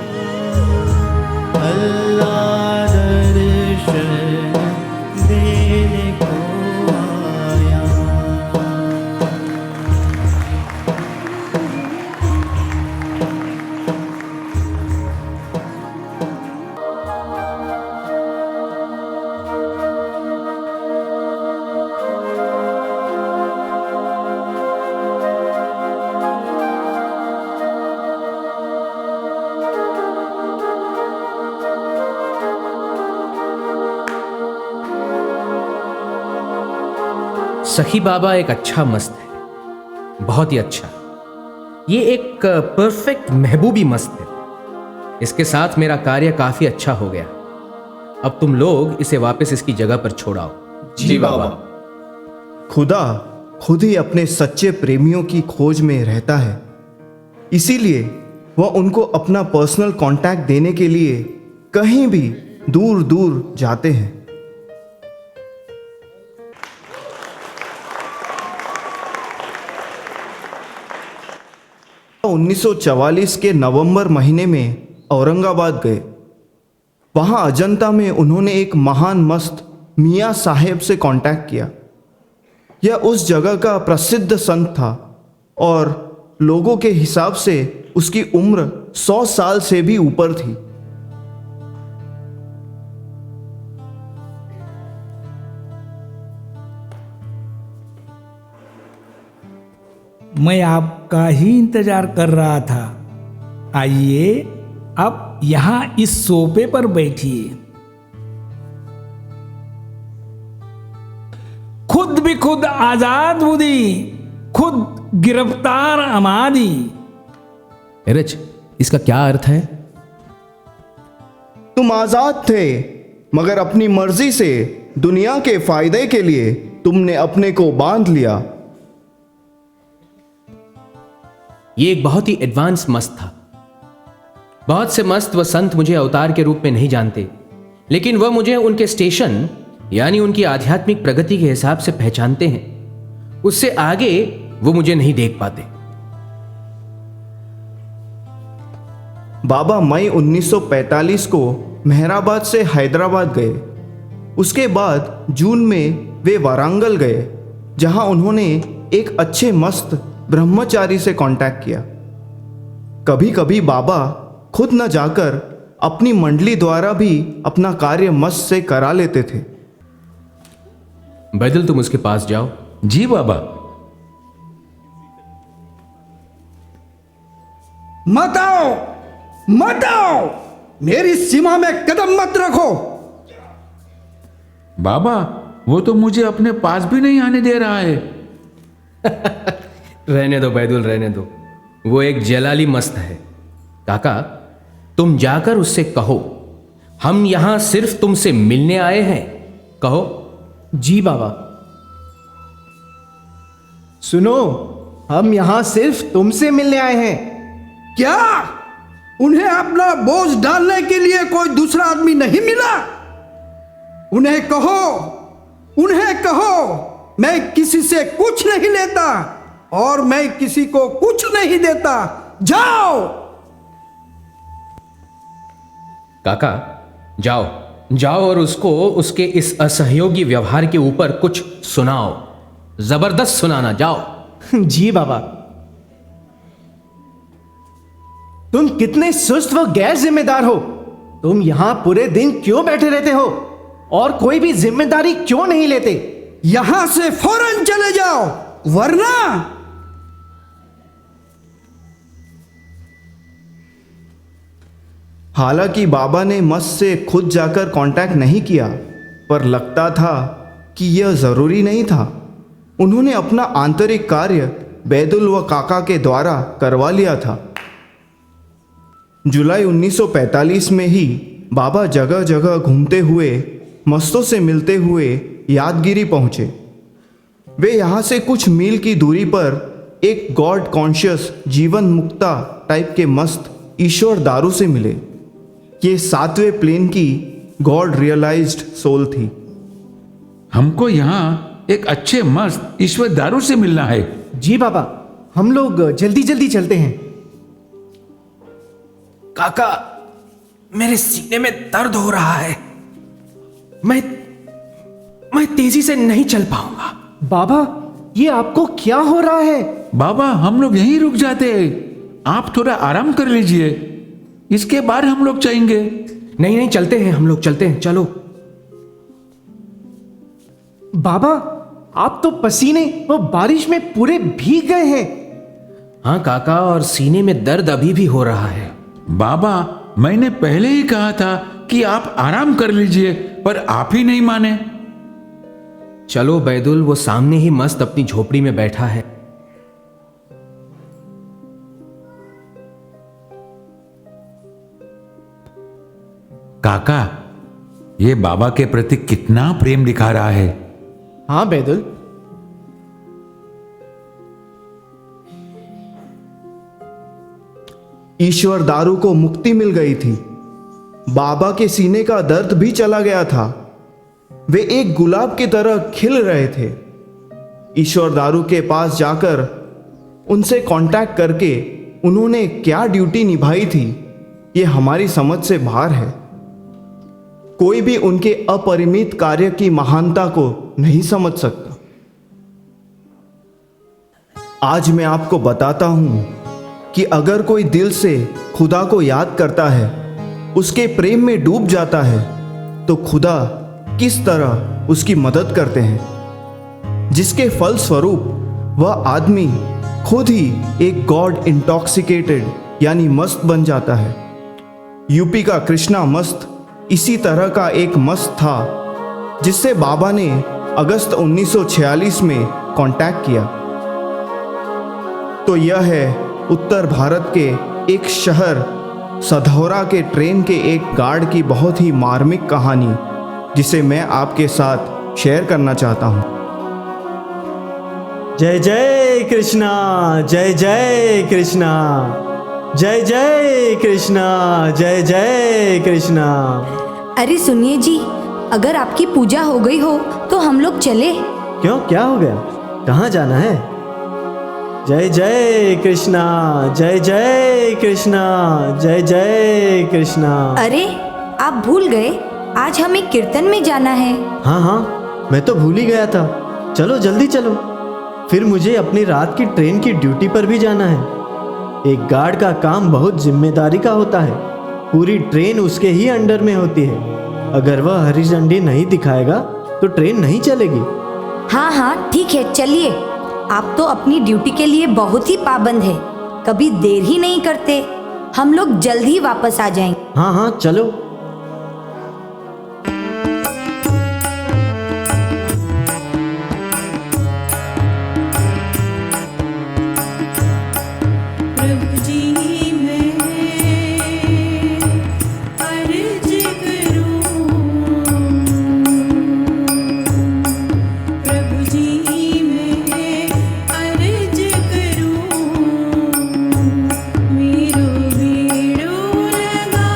सखी बाबा एक अच्छा मस्त है, बहुत ही अच्छा। ये एक परफेक्ट महबूबी मस्त है। इसके साथ मेरा कार्य काफी अच्छा हो गया। अब तुम लोग इसे वापस इसकी जगह पर छोड़ाओ। जी बाबा। खुदा खुद ही अपने सच्चे प्रेमियों की खोज में रहता है, इसीलिए वह उनको अपना पर्सनल कांटेक्ट देने के लिए कहीं भी दूर दूर जाते हैं। 1944 के नवंबर महीने में औरंगाबाद गए। वहां अजंता में उन्होंने एक महान मस्त मियाँ साहेब से कांटेक्ट किया। यह उस जगह का प्रसिद्ध संत था और लोगों के हिसाब से उसकी उम्र 100 साल से भी ऊपर थी। मैं आपका ही इंतजार कर रहा था। आइए, आप यहां इस सोफे पर बैठिए। खुद भी खुद आजाद बुदी, खुद गिरफ्तार अमादी। एरज, इसका क्या अर्थ है? तुम आजाद थे, मगर अपनी मर्जी से दुनिया के फायदे के लिए तुमने अपने को बांध लिया। ये एक बहुत ही एडवांस मस्त था। बहुत से मस्त व संत मुझे अवतार के रूप में नहीं जानते, लेकिन वह मुझे उनके स्टेशन यानी उनकी आध्यात्मिक प्रगति के हिसाब से पहचानते हैं। उससे आगे वो मुझे नहीं देख पाते। बाबा मई 1945 को मेहराबाद से हैदराबाद गए। उसके बाद जून में वे वारंगल गए, जहां उन्होंने एक अच्छे मस्त ब्रह्मचारी से कांटेक्ट किया। कभी कभी बाबा खुद न जाकर अपनी मंडली द्वारा भी अपना कार्य मस्त से करा लेते थे। बैदल, तुम उसके पास जाओ। जी बाबा। मत आओ, मत आओ, मेरी सीमा में कदम मत रखो। बाबा, वो तो मुझे अपने पास भी नहीं आने दे रहा है। रहने दो बैदुल, रहने दो। वो एक जलाली मस्त है। काका, तुम जाकर उससे कहो हम यहां सिर्फ तुमसे मिलने आए हैं। कहो। जी बाबा। सुनो, हम यहां सिर्फ तुमसे मिलने आए हैं। क्या उन्हें अपना बोझ डालने के लिए कोई दूसरा आदमी नहीं मिला? उन्हें कहो, उन्हें कहो मैं किसी से कुछ नहीं लेता और मैं किसी को कुछ नहीं देता। जाओ। काका, जाओ जाओ और उसको उसके इस असहयोगी व्यवहार के ऊपर कुछ सुनाओ। जबरदस्त सुनाना, जाओ। जी बाबा। तुम कितने सुस्त व गैर जिम्मेदार हो। तुम यहां पूरे दिन क्यों बैठे रहते हो और कोई भी जिम्मेदारी क्यों नहीं लेते? यहां से फौरन चले जाओ, वरना हालांकि बाबा ने मस्त से खुद जाकर कांटेक्ट नहीं किया, पर लगता था कि यह जरूरी नहीं था। उन्होंने अपना आंतरिक कार्य बैदुल व काका के द्वारा करवा लिया था। जुलाई 1945 में ही बाबा जगह जगह घूमते हुए मस्तों से मिलते हुए यादगिरी पहुंचे। वे यहाँ से कुछ मील की दूरी पर एक गॉड कॉन्शियस जीवन मुक्ता टाइप के मस्त ईश्वर दारू से मिले। ये 7वें प्लेन की गॉड रियलाइज्ड सोल थी। हमको यहाँ एक अच्छे मस्त ईश्वर दारू से मिलना है। जी बाबा, हम लोग जल्दी जल्दी चलते हैं। काका, मेरे सीने में दर्द हो रहा है। मैं तेजी से नहीं चल पाऊंगा। बाबा, ये आपको क्या हो रहा है? बाबा, हम लोग यहीं रुक जाते हैं। आप थोड़ा आराम कर लीजिए, इसके बाद हम लोग जाएंगे। नहीं नहीं, चलते हैं, हम लोग चलते हैं, चलो। बाबा, आप तो पसीने व बारिश में पूरे भीग गए हैं। हाँ काका, और सीने में दर्द अभी भी हो रहा है। बाबा, मैंने पहले ही कहा था कि आप आराम कर लीजिए, पर आप ही नहीं माने। चलो बैदुल, वो सामने ही मस्त अपनी झोपड़ी में बैठा है। काका, ये बाबा के प्रति कितना प्रेम दिखा रहा है। हाँ बैदुल। ईश्वर दारू को मुक्ति मिल गई थी। बाबा के सीने का दर्द भी चला गया था। वे एक गुलाब की तरह खिल रहे थे। ईश्वर दारू के पास जाकर उनसे कांटेक्ट करके उन्होंने क्या ड्यूटी निभाई थी, ये हमारी समझ से बाहर है। कोई भी उनके अपरिमित कार्य की महानता को नहीं समझ सकता। आज मैं आपको बताता हूं कि अगर कोई दिल से खुदा को याद करता है, उसके प्रेम में डूब जाता है, तो खुदा किस तरह उसकी मदद करते हैं, जिसके फलस्वरूप वह आदमी खुद ही एक गॉड इंटॉक्सिकेटेड यानी मस्त बन जाता है। यूपी का कृष्णा मस्त इसी तरह का एक मस्त था, जिससे बाबा ने अगस्त 1946 में कांटेक्ट किया। तो यह है उत्तर भारत के एक शहर सधौरा के ट्रेन के एक गार्ड की बहुत ही मार्मिक कहानी, जिसे मैं आपके साथ शेयर करना चाहता हूँ। जय जय कृष्णा, जय जय कृष्णा, जय जय कृष्णा, जय जय कृष्णा। अरे सुनिए जी, अगर आपकी पूजा हो गई हो तो हम लोग चले। क्यों, क्या हो गया? कहाँ जाना है? जय जय कृष्णा, जय जय कृष्णा, जय जय कृष्णा। अरे आप भूल गए, आज हमें कीर्तन में जाना है। हाँ हाँ, मैं तो भूल ही गया था। चलो जल्दी चलो, फिर मुझे अपनी रात की ट्रेन की ड्यूटी पर भी जाना है। एक गार्ड का काम बहुत जिम्मेदारी का होता है। पूरी ट्रेन उसके ही अंडर में होती है। अगर वह हरी झंडी नहीं दिखाएगा तो ट्रेन नहीं चलेगी। हाँ हाँ ठीक है, चलिए। आप तो अपनी ड्यूटी के लिए बहुत ही पाबंद है, कभी देर ही नहीं करते। हम लोग जल्द ही वापस आ जाएंगे। हाँ हाँ चलो। मेरो बेड़ो लगा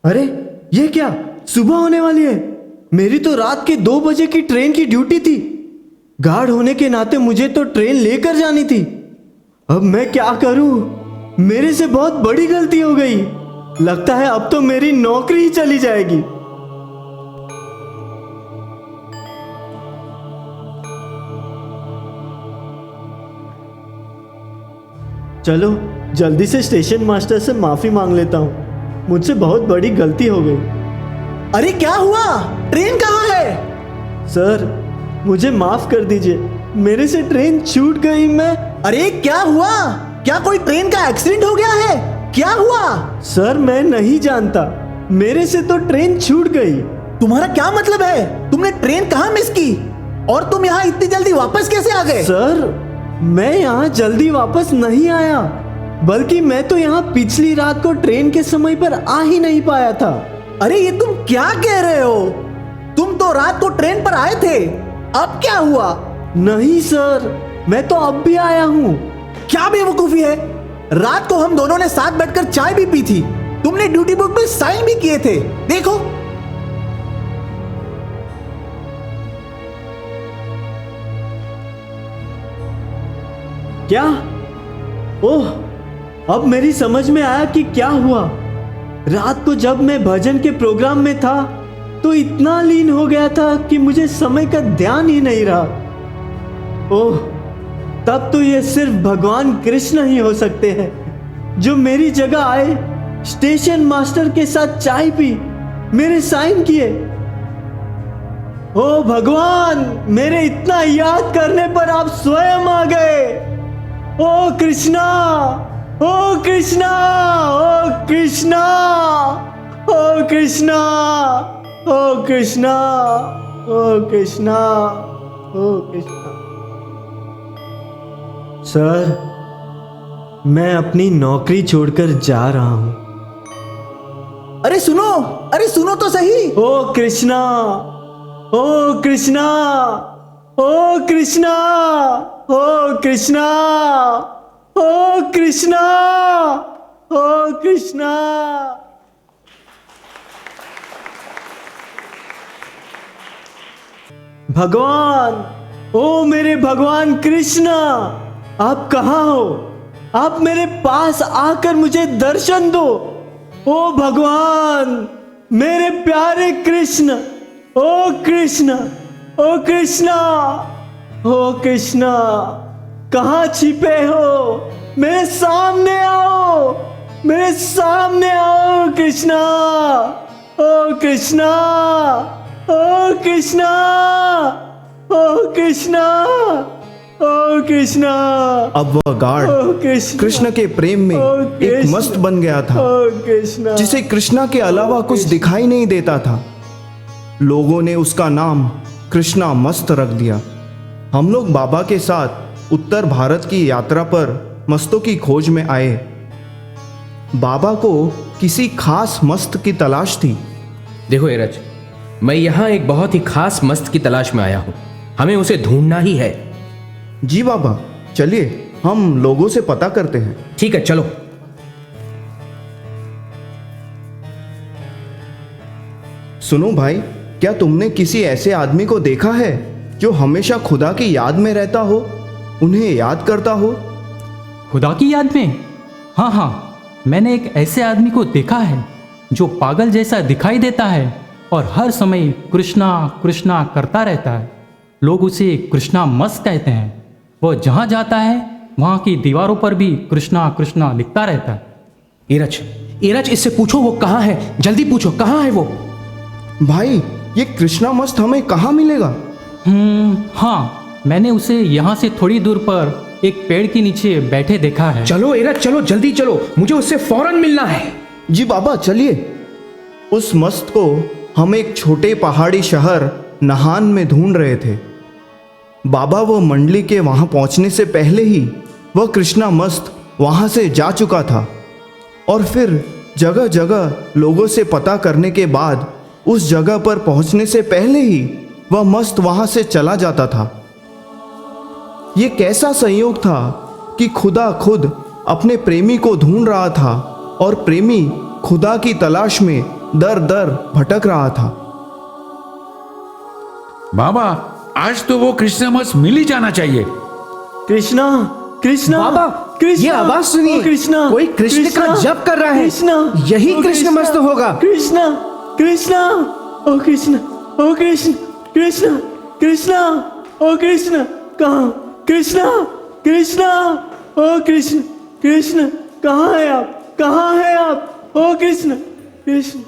अरे ये क्या, सुबह होने वाली है। मेरी तो रात के 2 बजे की ट्रेन की ड्यूटी थी। गार्ड होने के नाते मुझे तो ट्रेन लेकर जानी थी। अब मैं क्या करूं? मेरे से बहुत बड़ी गलती हो गई। लगता है अब तो मेरी नौकरी ही चली जाएगी। चलो जल्दी से स्टेशन मास्टर से माफी मांग लेता हूँ। मुझसे बहुत बड़ी गलती हो गई। अरे क्या हुआ? ट्रेन कहाँ है? सर मुझे माफ कर दीजिए, मेरे से ट्रेन छूट गई। मैं अरे क्या हुआ? क्या कोई ट्रेन का एक्सीडेंट हो गया है? क्या हुआ? सर मैं नहीं जानता, मेरे से तो ट्रेन छूट गई। तुम्हारा क्या मतलब है? तुमने ट्रेन कहाँ मिस की और तुम यहाँ इतनी जल्दी वापस कैसे आ गए? सर मैं यहाँ जल्दी वापस नहीं आया, बल्कि मैं तो यहाँ पिछली रात को ट्रेन के समय पर आ ही नहीं पाया था। अरे ये तुम क्या कह रहे हो? तुम तो रात को ट्रेन पर आए थे, अब क्या हुआ? नहीं सर, मैं तो अब भी आया हूँ। क्या बेवकूफी है? रात को हम दोनों ने साथ बैठकर चाय भी पी थी। तुमने ड्यूटी बुक पे साइन भी किए थे, देखो। क्या? ओह, अब मेरी समझ में आया कि क्या हुआ। रात को जब मैं भजन के प्रोग्राम में था तो इतना लीन हो गया था कि मुझे समय का ध्यान ही नहीं रहा। ओह, तब तो ये सिर्फ भगवान कृष्ण ही हो सकते हैं जो मेरी जगह आए, स्टेशन मास्टर के साथ चाय पी, मेरे साइन किए। ओ भगवान, मेरे इतना याद करने पर आप स्वयं आ गए। ओ कृष्णा, ओ कृष्णा, ओ कृष्णा, ओ कृष्णा, ओ कृष्णा, ओ कृष्णा, ओ कृष्णा। सर मैं अपनी नौकरी छोड़कर जा रहा हूं। अरे सुनो तो सही। ओ कृष्णा, ओ कृष्णा, ओ कृष्णा, ओ कृष्णा, ओ कृष्णा, ओ कृष्णा। भगवान, ओ मेरे भगवान कृष्णा, आप कहाँ हो? आप मेरे पास आकर मुझे दर्शन दो। ओ भगवान, मेरे प्यारे कृष्ण, ओ कृष्ण, ओ कृष्णा, ओ कृष्णा, कहाँ छिपे हो? मेरे सामने आओ, मेरे सामने आओ कृष्णा, ओ कृष्णा, ओ कृष्णा, ओ कृष्णा, ओ कृष्णा। अब वह गार्ड कृष्ण के प्रेम में एक मस्त बन गया था, जिसे कृष्णा के अलावा कुछ दिखाई नहीं देता था। लोगों ने उसका नाम कृष्णा मस्त रख दिया। हम लोग बाबा के साथ उत्तर भारत की यात्रा पर मस्तों की खोज में आए। बाबा को किसी खास मस्त की तलाश थी। देखो एरज, मैं यहाँ एक बहुत ही खास मस्त की तलाश में आया हूँ। हमें उसे ढूंढना ही है। जी बाबा, चलिए हम लोगों से पता करते हैं। ठीक है, चलो। सुनो भाई, क्या तुमने किसी ऐसे आदमी को देखा है जो हमेशा खुदा की याद में रहता हो, उन्हें याद करता हो? खुदा की याद में? हाँ हाँ, मैंने एक ऐसे आदमी को देखा है जो पागल जैसा दिखाई देता है और हर समय कृष्णा कृष्णा करता रहता है। लोग उसे कृष्णा मस्त कहते हैं। वह जहाँ जाता है वहाँ की दीवारों पर भी कृष्णा कृष्णा लिखता रहता है। एरज, इससे पूछो वो कहाँ है। जल्दी पूछो, कहाँ है वो? भाई, ये कृष्णा मस्त हमें कहाँ मिलेगा? हाँ, मैंने उसे यहाँ से थोड़ी दूर पर एक पेड़ के नीचे बैठे देखा है। चलो एरज, चलो जल्दी चलो, मुझे उससे फौरन मिलना है। जी बाबा, चलिए। उस मस्त को हम एक छोटे पहाड़ी शहर नहान में ढूंढ रहे थे। बाबा वो मंडली के वहां पहुंचने से पहले ही वह कृष्णा मस्त वहां से जा चुका था और फिर जगह जगह लोगों से पता करने के बाद उस जगह पर पहुंचने से पहले ही वह मस्त वहां से चला जाता था। ये कैसा संयोग था कि खुदा खुद अपने प्रेमी को ढूंढ रहा था और प्रेमी खुदा की तलाश में दर दर भटक रहा था। बाबा, आज तो वो क्रिसमस मिल ही जाना चाहिए। कृष्णा, कृष्णा, बाबा, कृष्णा, ये आवाज सुनिए। ओ कृष्णा, कोई कृष्ण का जप कर रहा है। कृष्णा, यही ओ कृष्णमस्त कृष्णा, होगा। कृष्णा, कृष्णा, ओ कृष्णा, ओ कृष्ण, कृष्णा, कृष्णा, ओ कृष्ण, कहाँ? कृष्णा, कृष्णा, ओ कृष्ण, कृष्ण, कहाँ है आप? कहाँ है आप? ओ कृष्ण, कृष्ण।